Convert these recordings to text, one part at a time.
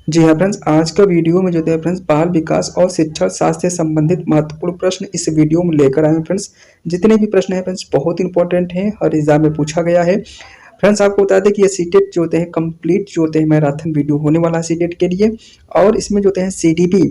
जी हाँ फ्रेंड्स, आज का वीडियो में जो है फ्रेंड्स बाल विकास और शिक्षा शास्त्र से संबंधित महत्वपूर्ण प्रश्न इस वीडियो में लेकर आए हैं फ्रेंड्स। जितने भी प्रश्न हैं फ्रेंड्स बहुत इंपॉर्टेंट हैं, हर एग्जाम में पूछा गया है। फ्रेंड्स आपको बता दें कि ये सीटेट जो होते हैं कंप्लीट जो होते हैं मैराथन वीडियो होने वाला है सीटेट के लिए। और इसमें जो होते हैं सीडीपी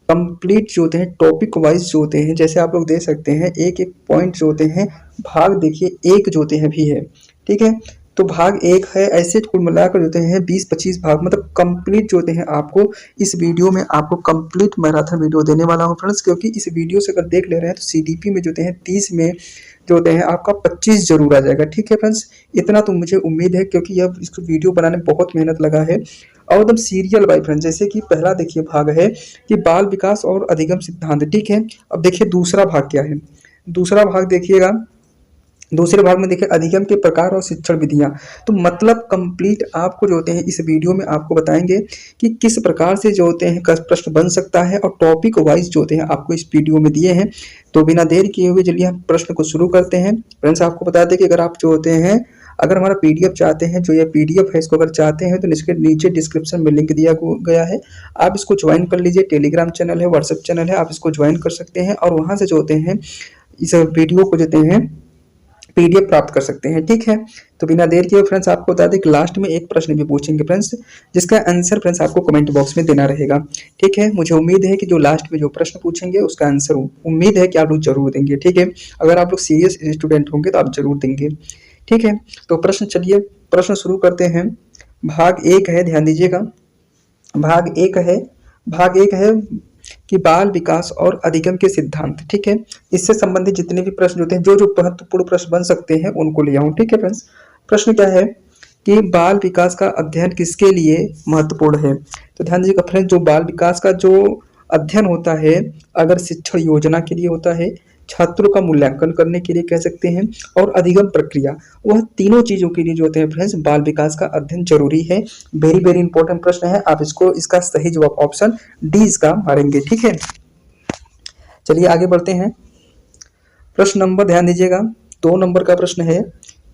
कंप्लीट जो होते हैं टॉपिक वाइज जो होते हैं, जैसे आप लोग देख सकते हैं एक एक पॉइंट जो होते हैं, भाग देखिए एक जो होते हैं भी है, ठीक है। तो भाग एक है, ऐसे कुल मिलाकर जो होते हैं 20-25 भाग, मतलब कंप्लीट जो होते हैं आपको इस वीडियो में आपको कंप्लीट मैराथन वीडियो देने वाला हूँ फ्रेंड्स। क्योंकि इस वीडियो से अगर देख ले रहे हैं तो सीडीपी में जो होते हैं 30 में जो होते हैं आपका 25 जरूर आ जाएगा, ठीक है फ्रेंड्स। इतना तो मुझे उम्मीद है, क्योंकि अब इसको वीडियो बनाने में बहुत मेहनत लगा है। और एकदम सीरियल बाय फ्रेंड्स, जैसे कि पहला देखिए भाग है कि बाल विकास और अधिगम सिद्धांत, ठीक है। अब देखिए दूसरा भाग क्या है। दूसरा भाग देखिएगा, दूसरे भाग में देखिए अधिगम के प्रकार और शिक्षण विधियां। तो मतलब कंप्लीट आपको जो होते हैं इस वीडियो में आपको बताएंगे कि किस प्रकार से जो होते हैं प्रश्न बन सकता है, और टॉपिक वाइज जो होते हैं आपको इस वीडियो में दिए हैं। तो बिना देर किए हुए चलिए हम प्रश्न को शुरू करते हैं। फ्रेंड्स आपको बता दें कि अगर आप जो होते हैं, अगर हमारा पीडीएफ चाहते हैं, जो ये पीडीएफ है इसको अगर चाहते हैं तो इसके नीचे डिस्क्रिप्शन में लिंक दिया गया है, आप इसको ज्वाइन कर लीजिए। टेलीग्राम चैनल है, व्हाट्सएप चैनल है, आप इसको ज्वाइन कर सकते हैं और वहां से जो होते हैं इस वीडियो को देते हैं पीडीएफ प्राप्त कर सकते हैं, ठीक है। तो बिना देर किए फ्रेंड्स आपको बता दें कि लास्ट में एक प्रश्न भी पूछेंगे फ्रेंड्स, जिसका आंसर फ्रेंड्स आपको कमेंट बॉक्स में देना रहेगा, ठीक है। मुझे उम्मीद है कि जो लास्ट में जो प्रश्न पूछेंगे उसका आंसर उम्मीद है कि आप लोग जरूर देंगे, ठीक है। अगर आप लोग सीरियस स्टूडेंट होंगे तो आप जरूर देंगे, ठीक है। तो प्रश्न चलिए प्रश्न शुरू करते हैं। भाग एक है, ध्यान दीजिएगा। भाग एक है, भाग एक है कि बाल विकास और अधिगम के सिद्धांत, ठीक है। इससे संबंधित जितने भी प्रश्न होते हैं, जो जो महत्वपूर्ण प्रश्न बन सकते हैं उनको ले आऊं, ठीक है फ्रेंड्स। प्रश्न क्या है कि बाल विकास का अध्ययन किसके लिए महत्वपूर्ण है। तो ध्यान दीजिएगा फ्रेंड्स, जो बाल विकास का जो अध्ययन होता है, अगर शिक्षण योजना के लिए होता है, छात्रों का मूल्यांकन करने के लिए कह सकते हैं, और अधिगम प्रक्रिया, वह तीनों चीजों के लिए जो होते हैं फ्रेंड्स बाल विकास का अध्ययन जरूरी है। वेरी वेरी इंपॉर्टेंट प्रश्न है, आप इसको इसका सही जवाब ऑप्शन डी इसका मारेंगे, ठीक है। चलिए आगे बढ़ते हैं। प्रश्न नंबर ध्यान दीजिएगा, 2 नंबर का प्रश्न है।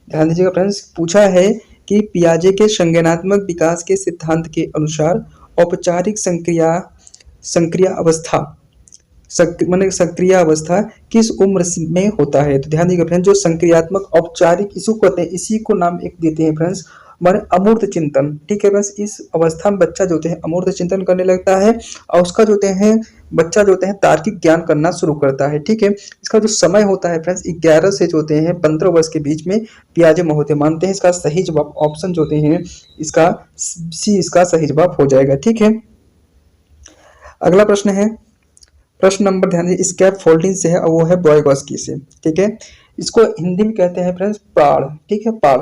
ध्यान दीजिएगा फ्रेंड्स, पूछा है कि पियाजे के संज्ञानात्मक विकास के सिद्धांत के अनुसार औपचारिक संक्रिया संक्रिया अवस्था माने सक्रिय अवस्था किस उम्र में होता है। तो ध्यान दीजिएगा फ्रेंड्स, जो संक्रियात्मक औपचारिक इसी को कहते हैं, इसी को नाम एक देते हैं फ्रेंड्स माने अमूर्त चिंतन, ठीक है फ्रेंड्स। इस अवस्था में बच्चा जो होते हैं अमूर्त चिंतन करने लगता है, और उसका जो होते हैं बच्चा जो होते हैं तार्किक ज्ञान करना शुरू करता है, ठीक है। इसका जो समय होता है फ्रेंड्स 11 से जो होते हैं 15 वर्ष के बीच में पियाजे महोदय मानते हैं। इसका सही जवाब ऑप्शन जो होते हैं इसका सी इसका सही जवाब हो जाएगा, ठीक है। अगला प्रश्न है, प्रश्न नंबर ध्यान दीजिए, स्कैप फोल्डिंग से है और वो है ब्रॉयगॉस्की से, ठीक है। इसको हिंदी में कहते हैं फ्रेंड्स पाड़, ठीक है, पाड़।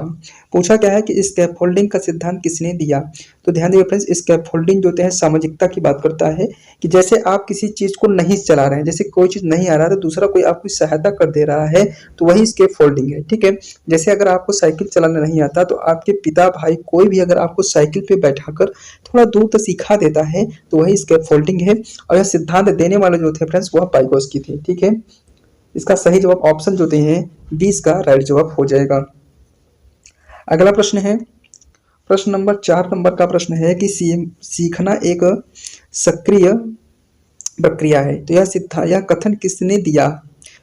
पूछा क्या है कि स्कैप फोल्डिंग का सिद्धांत किसने दिया। तो ध्यान दीजिए फ्रेंड्स, स्कैप फोल्डिंग जो होते हैं सामाजिकता की बात करता है, कि जैसे आप किसी चीज को नहीं चला रहे हैं, जैसे कोई चीज नहीं आ रहा है तो दूसरा कोई आपकी सहायता कर दे रहा है, तो वही स्कैप फोल्डिंग है, ठीक है। जैसे अगर आपको साइकिल चलाना नहीं आता तो आपके पिता भाई कोई भी अगर आपको साइकिल पे बैठाकर थोड़ा दूर तक सिखा देता है तो वही स्कैप फोल्डिंग है। और यह सिद्धांत देने वाले जो थे फ्रेंड्स वह वाइगोत्स्की थे, ठीक है। इसका सही जवाब ऑप्शन जो होते हैं 20 का राइट जवाब हो जाएगा। अगला प्रश्न है, प्रश्न नंबर 4 नंबर का प्रश्न है कि सीखना एक सक्रिय प्रक्रिया है। तो यह कथन किसने दिया।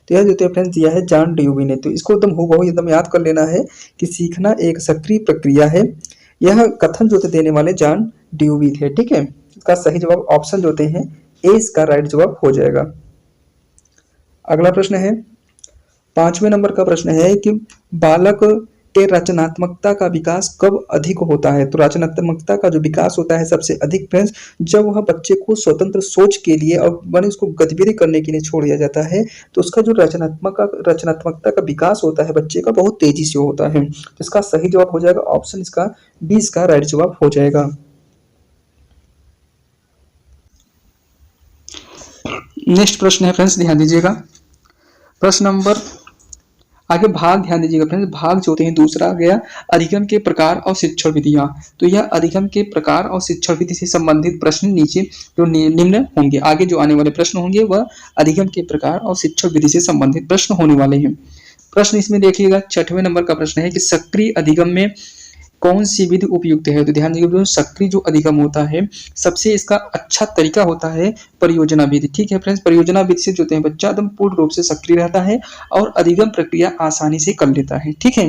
तो यह जो है फ्रेंड्स दिया है जॉन ड्यूवी ने। तो इसको एकदम हूबहू एकदम याद कर लेना है कि सीखना एक सक्रिय प्रक्रिया है। यह कथन जो देने वाले जॉन ड्यूवी थे, ठीक है। इसका सही जवाब ऑप्शन जो होते हैं ए इसका राइट जवाब हो जाएगा। अगला प्रश्न है, 5वें नंबर का प्रश्न है कि बालक के रचनात्मकता का विकास कब अधिक होता है। तो रचनात्मकता का जो विकास होता है सबसे अधिक फ्रेंड्स जब वह बच्चे को स्वतंत्र सोच के लिए और माने उसको गतिविधि करने के लिए छोड़ दिया जाता है, तो उसका जो रचनात्मकता का विकास होता है बच्चे का बहुत तेजी से होता है। तो इसका सही जवाब हो जाएगा ऑप्शन इसका 20 का राइट जवाब हो जाएगा। नेक्स्ट प्रश्न है फ्रेंड्स, ध्यान दीजिएगा। प्रश्न नंबर आगे भाग, ध्यान दीजिएगा फ्रेंड्स, भाग जो होते हैं दूसरा गया अधिगम के प्रकार और शिक्षण विधियां। तो यह अधिगम के प्रकार और शिक्षण विधि से संबंधित प्रश्न नीचे जो निम्न होंगे, आगे जो आने वाले प्रश्न होंगे वह अधिगम के प्रकार और शिक्षण विधि से संबंधित प्रश्न होने वाले हैं। प्रश्न इसमें देखिएगा 6वें नंबर का प्रश्न है कि सक्रिय अधिगम में कौन सी विधि उपयुक्त है? तो ध्यान दीजिए, सक्रिय जो अधिगम होता है सबसे इसका अच्छा तरीका होता है परियोजना विधि। ठीक है फ्रेंड्स, परियोजना विधि से जो होते हैं बच्चा एकदम पूर्ण रूप से सक्रिय रहता है और अधिगम प्रक्रिया आसानी से कर लेता है। ठीक है,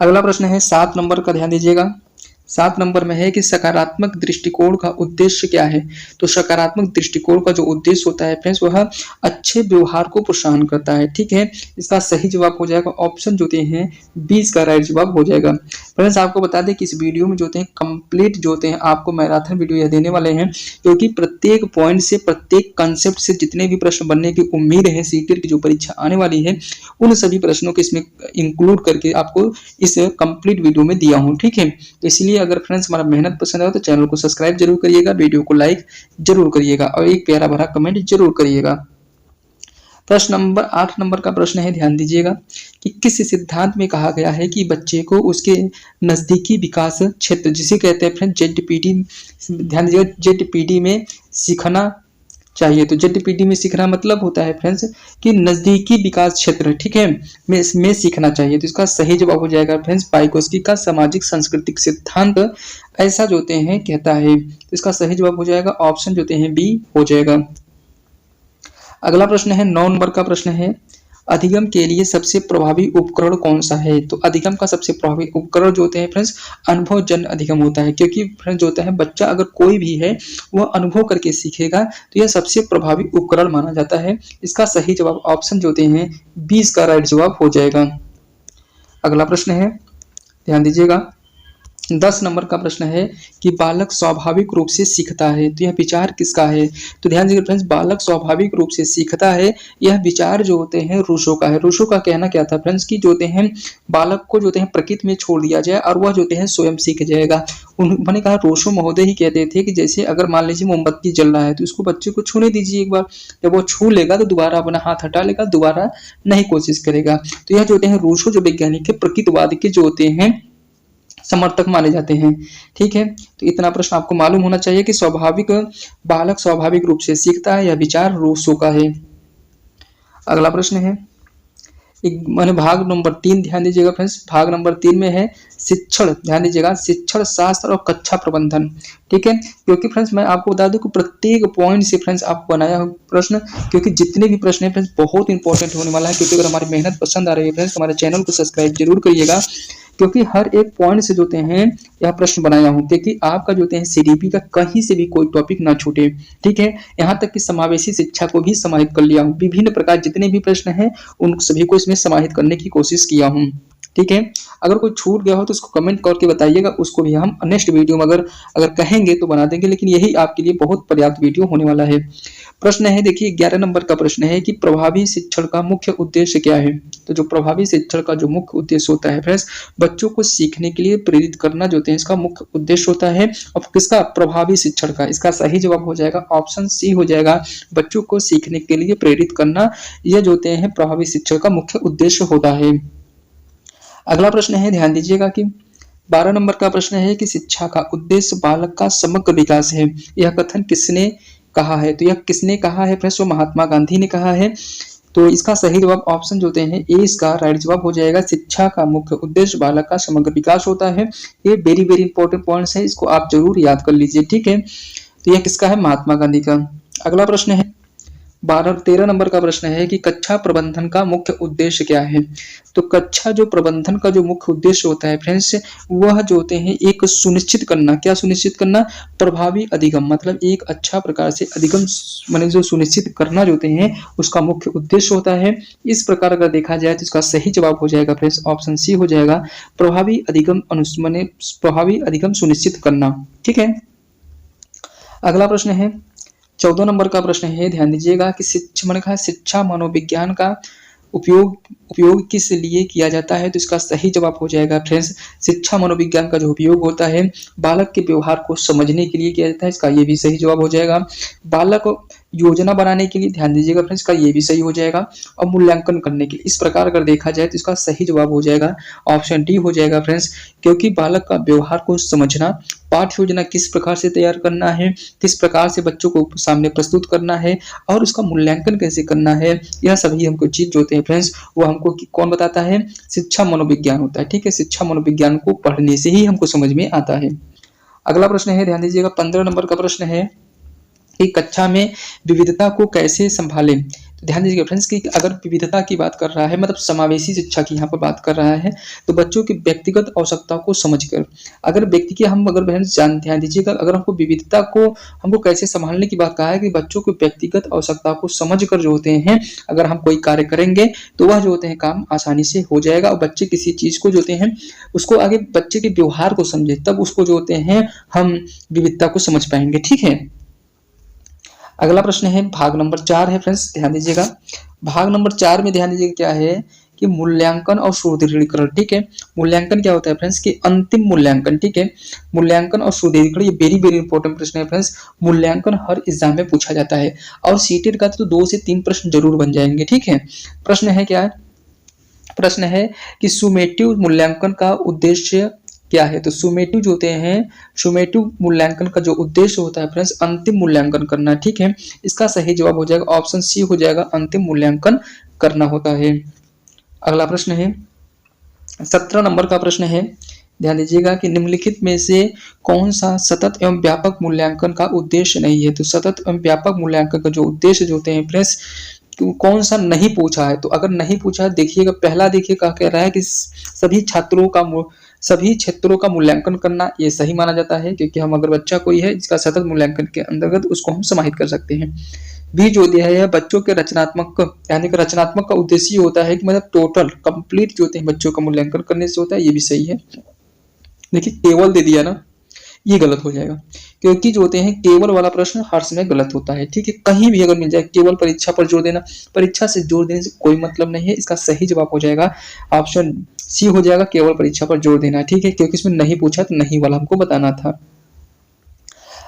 अगला प्रश्न है 7 नंबर का, ध्यान दीजिएगा। 7 नंबर में है कि सकारात्मक दृष्टिकोण का उद्देश्य क्या है? तो सकारात्मक दृष्टिकोण का जो उद्देश्य होता है फ्रेंड्स, वह अच्छे व्यवहार को प्रोत्साहन करता है। ठीक है, इसका सही जवाब हो जाएगा ऑप्शन जो होते हैं 20 का राइट जवाब हो जाएगा। फ्रेंड्स आपको बता दें कि इस वीडियो में जो होते हैं कंप्लीट जो होते हैं आपको मैराथन वीडियो यह देने वाले हैं, क्योंकि प्रत्येक पॉइंट से, प्रत्येक कंसेप्ट से जितने भी प्रश्न बनने की उम्मीद है सीटेट की जो परीक्षा आने वाली है, उन सभी प्रश्नों को इसमें इंक्लूड करके आपको इस कंप्लीट वीडियो में दिया हूँ। ठीक है, तो इसलिए अगर फ्रेंड्स हमारा मेहनत पसंद आए तो चैनल को सब्सक्राइब जरूर करिएगा, वीडियो को लाइक जरूर करिएगा और एक प्यारा भरा कमेंट जरूर करिएगा। प्रश्न नंबर 8 नंबर का प्रश्न है, ध्यान दीजिएगा कि किस सिद्धांत में कहा गया है कि बच्चे को उसके नजदीकी विकास क्षेत्र, जिसे कहते हैं फ्रेंड जेडपीडी, ध्यान दीजिएगा जेडपीडी में सीखना चाहिए। तो जेडपीडी में सीखना मतलब होता है फ्रेंड्स कि नजदीकी विकास क्षेत्र, ठीक है, में सीखना चाहिए। तो इसका सही जवाब हो जाएगा फ्रेंड्स वाइगोत्स्की का सामाजिक सांस्कृतिक सिद्धांत ऐसा जो होते हैं कहता है। तो इसका सही जवाब हो जाएगा ऑप्शन जो होते हैं बी हो जाएगा। अगला प्रश्न है 9 नंबर का प्रश्न है, अधिगम के लिए सबसे प्रभावी उपकरण कौन सा है? तो अधिगम का सबसे प्रभावी उपकरण जो होते हैं फ्रेंड्स अनुभवजन्य अधिगम होता है, क्योंकि फ्रेंड्स जो होता है बच्चा अगर कोई भी है वह अनुभव करके सीखेगा, तो यह सबसे प्रभावी उपकरण माना जाता है। इसका सही जवाब ऑप्शन जो होते हैं 20 का राइट जवाब हो जाएगा। अगला प्रश्न है, ध्यान दीजिएगा 10 नंबर का प्रश्न है कि बालक स्वाभाविक रूप से सीखता है, तो यह विचार किसका है? तो ध्यान दीजिए फ्रेंड्स, बालक स्वाभाविक रूप से सीखता है, यह विचार जो होते हैं रूसो का है। रूसो का कहना क्या था फ्रेंड्स कि जो होते हैं बालक को जो होते हैं प्रकृति में छोड़ दिया जाए और वह जो होते हैं स्वयं सीख जाएगा। उन्होंने कहा, रूसो महोदय ही कहते थे कि जैसे अगर मान लीजिए मोमबत्ती जल रहा है तो उसको बच्चे को छूने दीजिए एक बार, जब वो छू लेगा तो दोबारा अपना हाथ हटा लेगा, दोबारा नहीं कोशिश करेगा। तो यह जो होते हैं रूसो जो वैज्ञानिक है प्रकृतिवाद के जो होते हैं समर्थक माने जाते हैं। ठीक है, तो इतना प्रश्न आपको मालूम होना चाहिए कि बालक स्वाभाविक रूप से सीखता है, यह विचार रूसो का है। अगला प्रश्न है माने भाग नंबर 3, ध्यान दीजिएगा फ्रेंड्स, भाग नंबर 3 में है शिक्षण, ध्यान दीजिएगा शिक्षण शास्त्र और कक्षा प्रबंधन। ठीक है, क्योंकि फ्रेंड्स मैं आपको बता दूं कि प्रत्येक पॉइंट से फ्रेंड्स आपको बनाया प्रश्न, क्योंकि जितने भी प्रश्न है फ्रेंड्स बहुत इंपॉर्टेंट होने वाला है। क्योंकि अगर हमारी मेहनत पसंद आ रही है फ्रेंड्स हमारे चैनल को सब्सक्राइब जरूर करिएगा, क्योंकि हर एक पॉइंट से जो होते हैं यह प्रश्न बनाया हूं, क्योंकि आपका जो होते हैं सीडीपी का कहीं से भी कोई टॉपिक ना छूटे। ठीक है, यहाँ तक कि समावेशी शिक्षा को भी समाहित कर लिया हूं, विभिन्न प्रकार जितने भी प्रश्न हैं उन सभी को इसमें समाहित करने की कोशिश किया हूं। ठीक है, अगर कोई छूट गया हो तो उसको कमेंट करके बताइएगा, उसको भी हम नेक्स्ट वीडियो में अगर कहेंगे तो बना देंगे, लेकिन यही आपके लिए बहुत पर्याप्त वीडियो होने वाला है। प्रश्न है देखिए 11 नंबर का प्रश्न है कि प्रभावी शिक्षण का मुख्य उद्देश्य क्या है? तो जो प्रभावी शिक्षण का जो मुख्य उद्देश्य होता है फ्रेंड्स बच्चों को सीखने के लिए प्रेरित करना जो होते हैं इसका मुख्य उद्देश्य होता है। और किसका? प्रभावी शिक्षण का। इसका सही जवाब हो जाएगा ऑप्शन सी हो जाएगा, बच्चों को सीखने के लिए प्रेरित करना, यह जो होते हैं प्रभावी शिक्षण का मुख्य उद्देश्य होता है। अगला प्रश्न है, ध्यान दीजिएगा कि 12 नंबर का प्रश्न है कि शिक्षा का उद्देश्य बालक का समग्र विकास है, यह कथन किसने कहा है? तो यह किसने कहा है फ्रेंड्स? महात्मा गांधी ने कहा है। तो इसका सही जवाब ऑप्शन जो होते हैं ए इसका राइट जवाब हो जाएगा, शिक्षा का मुख्य उद्देश्य बालक का समग्र विकास होता है। ये वेरी वेरी इंपॉर्टेंट पॉइंट्स है, इसको आप जरूर याद कर लीजिए। ठीक है, तो यह किसका है? महात्मा गांधी का। अगला प्रश्न है 13 नंबर का प्रश्न है कि कक्षा प्रबंधन का मुख्य उद्देश्य क्या है? तो कक्षा जो प्रबंधन का जो मुख्य उद्देश्य होता है फ्रेंड्स वह जो होते हैं एक सुनिश्चित करना, क्या सुनिश्चित करना? प्रभावी अधिगम, मतलब एक अच्छा प्रकार से अधिगम माने जो सुनिश्चित करना जो होते हैं उसका मुख्य उद्देश्य होता है। इस प्रकार अगर देखा जाए तो इसका सही जवाब हो जाएगा फ्रेंड्स ऑप्शन सी हो जाएगा, प्रभावी अधिगम सुनिश्चित करना। ठीक है, अगला प्रश्न है 14 नंबर का प्रश्न है, ध्यान दीजिएगा कि शिक्षा मनोविज्ञान का उपयोग किस लिए किया जाता है? तो इसका सही जवाब हो जाएगा फ्रेंड्स, शिक्षा मनोविज्ञान का जो उपयोग होता है बालक के व्यवहार को समझने के लिए किया जाता है। इसका ये भी सही जवाब हो जाएगा। बालक योजना बनाने के लिए ध्यान दीजिएगा फ्रेंड्स का ये भी सही हो जाएगा, और मूल्यांकन करने के लिए। इस प्रकार अगर देखा जाए तो इसका सही जवाब हो जाएगा ऑप्शन डी हो जाएगा फ्रेंड्स, क्योंकि बालक का व्यवहार को समझना, पाठ्य योजना किस प्रकार से तैयार करना है, किस प्रकार से बच्चों को सामने प्रस्तुत करना है और उसका मूल्यांकन कैसे करना है, यह सभी हमको चीज जो होते हैं फ्रेंड्स वो हमको कौन बताता है, शिक्षा मनोविज्ञान होता है। ठीक है, शिक्षा मनोविज्ञान को पढ़ने से ही हमको समझ में आता है। अगला प्रश्न है, ध्यान दीजिएगा 15 नंबर का प्रश्न है कि कक्षा में विविधता को कैसे संभालें। तो ध्यान दीजिएगा फ्रेंड्स कि अगर विविधता की बात कर रहा है, मतलब समावेशी शिक्षा की यहाँ पर बात कर रहा है, तो बच्चों की व्यक्तिगत आवश्यकता को समझकर, अगर व्यक्ति की हम अगर बहन ध्यान दीजिएगा, अगर हमको विविधता को हमको कैसे संभालने की बात कहा है कि बच्चों की व्यक्तिगत आवश्यकता को समझकर जो होते हैं अगर हम कोई कार्य करेंगे तो वह जो होते हैं काम आसानी से हो जाएगा, और बच्चे किसी चीज को जो होते हैं उसको आगे बच्चे के व्यवहार को समझे तब उसको जो होते हैं हम विविधता को समझ पाएंगे। ठीक है, अगला प्रश्न है भाग नंबर 4 है फ्रेंड्स, ध्यान दीजिएगा। भाग नंबर 4 में ध्यान दीजिएगा क्या है कि मूल्यांकन और सुदृढ़ीकरण। ठीक है, मूल्यांकन क्या होता है फ्रेंड्स कि अंतिम मूल्यांकन। ठीक है, मूल्यांकन और सुदृढ़ीकरण ये वेरी वेरी इंपॉर्टेंट प्रश्न है फ्रेंड्स। मूल्यांकन हर एग्जाम में पूछा जाता है और सीटेट का तो 2 से 3 प्रश्न जरूर बन जाएंगे। ठीक है, प्रश्न है क्या है, प्रश्न है कि सुमेटिव मूल्यांकन का उद्देश्य क्या है। तो सुमेटिव जो होते हैं, सुमेटिव मूल्यांकन का जो उद्देश्य होता है फ्रेंड्स अंतिम मूल्यांकन करना। ठीक है, इसका सही जवाब हो जाएगा ऑप्शन सी हो जाएगा, अंतिम मूल्यांकन करना होता है। अगला प्रश्न है 17 नंबर का प्रश्न है, ध्यान दीजिएगा कि निम्नलिखित में से कौन सा सतत एवं व्यापक मूल्यांकन का उद्देश्य नहीं है। तो सतत एवं व्यापक मूल्यांकन का जो उद्देश्य जो होते हैं फ्रेंड्स कौन सा नहीं पूछा है। तो अगर नहीं पूछा है देखिएगा, पहला देखिए क्या कह रहा है कि सभी क्षेत्रों का मूल्यांकन करना, ये सही माना जाता है क्योंकि हम अगर बच्चा कोई है जिसका सतत मूल्यांकन के अंतर्गत उसको हम समाहित कर सकते हैं। बी जो दिया है बच्चों के रचनात्मक, यानी कि रचनात्मक का उद्देश्य ये होता है कि मतलब टोटल कंप्लीट जो होते हैं बच्चों का मूल्यांकन करने से होता है, ये भी सही है। देखिए केवल दे दिया ना, ये गलत हो जाएगा क्योंकि जो होते हैं केवल वाला प्रश्न हर समय गलत होता है। ठीक है, कहीं भी अगर मिल जाए केवल परीक्षा पर जोर देना, परीक्षा से जोर देने से कोई मतलब नहीं है। इसका सही जवाब हो जाएगा ऑप्शन सी हो जाएगा, केवल परीक्षा पर जोर देना। ठीक है, क्योंकि इसमें नहीं पूछा तो नहीं वाला हमको बताना था।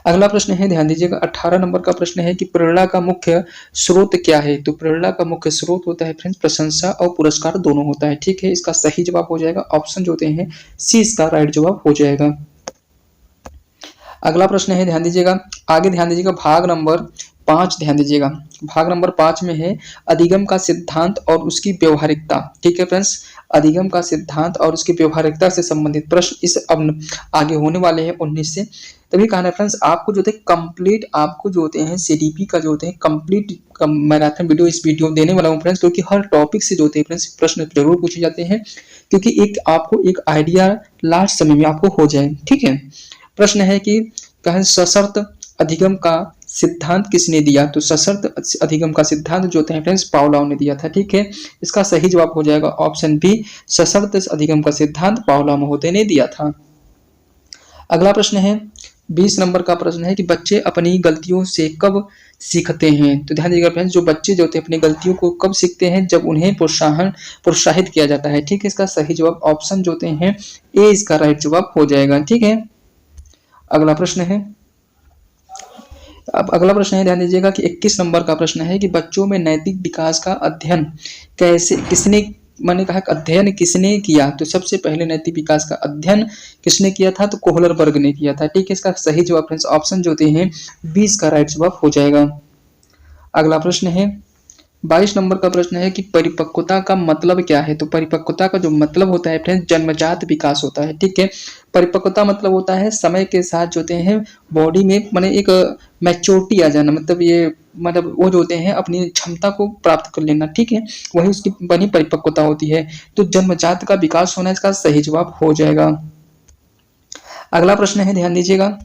अगला प्रश्न है, ध्यान दीजिएगा 18 नंबर का प्रश्न है कि प्रेरणा का मुख्य स्रोत क्या है। तो प्रेरणा का मुख्य स्रोत होता है फ्रेंड्स प्रशंसा और पुरस्कार दोनों होता है। ठीक है, इसका सही जवाब हो जाएगा ऑप्शन जो होते हैं सी, इसका राइट जवाब हो जाएगा। अगला प्रश्न है, ध्यान दीजिएगा आगे, ध्यान दीजिएगा भाग नंबर 5, ध्यान दीजिएगा भाग नंबर 5 में है अधिगम का सिद्धांत और उसकी व्यवहारिकता। ठीक है फ्रेंड्स, अधिगम का सिद्धांत और उसकी व्यवहारिकता से संबंधित प्रश्न इस अब आगे होने वाले हैं 19 से। तभी कहा है फ्रेंड्स आपको जो होते हैं कंप्लीट, आपको जो होते हैं सीडीपी का जो होते हैं कंप्लीट मैराथन वीडियो इस वीडियो देने वाला हूँ फ्रेंड्स, क्योंकि हर टॉपिक से जो होते हैं फ्रेंड्स प्रश्न जरूर पूछे जाते हैं, क्योंकि एक आपको एक आइडिया लास्ट समय में आपको हो जाए। ठीक है, प्रश्न है कि कहें सशर्त अधिगम का सिद्धांत किसने दिया। तो सशर्त अधिगम का सिद्धांत जो होते हैं फ्रेंड्स पावलोव ने दिया था। ठीक है, इसका सही जवाब हो जाएगा ऑप्शन बी, सशर्त अधिगम का सिद्धांत पावलोव महोदय ने दिया था। अगला प्रश्न है 20 नंबर का प्रश्न है कि बच्चे अपनी गलतियों से कब सीखते हैं। तो ध्यान दीजिएगा फ्रेंड्स जो बच्चे जो होते हैं अपनी गलतियों को कब सीखते हैं, जब उन्हें प्रोत्साहित किया जाता है। ठीक है, इसका सही जवाब ऑप्शन जो होते हैं ए, इसका राइट जवाब हो जाएगा। ठीक है, अगला प्रश्न है, अब अगला प्रश्न है, ध्यान दीजिएगा कि 21 नंबर का प्रश्न है कि बच्चों में नैतिक विकास का अध्ययन किसने, मैंने कहा अध्ययन किसने किया। तो सबसे पहले नैतिक विकास का अध्ययन किसने किया था, तो कोहलरबर्ग ने किया था। ठीक है, इसका सही जवाब फ्रेंड्स ऑप्शन जो होते हैं 20 का राइट जवाब हो जाएगा। अगला प्रश्न है 22 नंबर का प्रश्न है कि परिपक्वता का मतलब क्या है। तो परिपक्वता का जो मतलब होता है फ्रेंड्स जन्मजात विकास होता है। ठीक है, परिपक्वता मतलब होता है समय के साथ जो होते हैं बॉडी में माने एक मैच्योरिटी आ जाना, मतलब ये मतलब वो जो होते हैं अपनी क्षमता को प्राप्त कर लेना। ठीक है, वही उसकी बनी परिपक्वता होती है। तो जन्मजात का विकास होना इसका सही जवाब हो जाएगा। अगला प्रश्न है, ध्यान दीजिएगा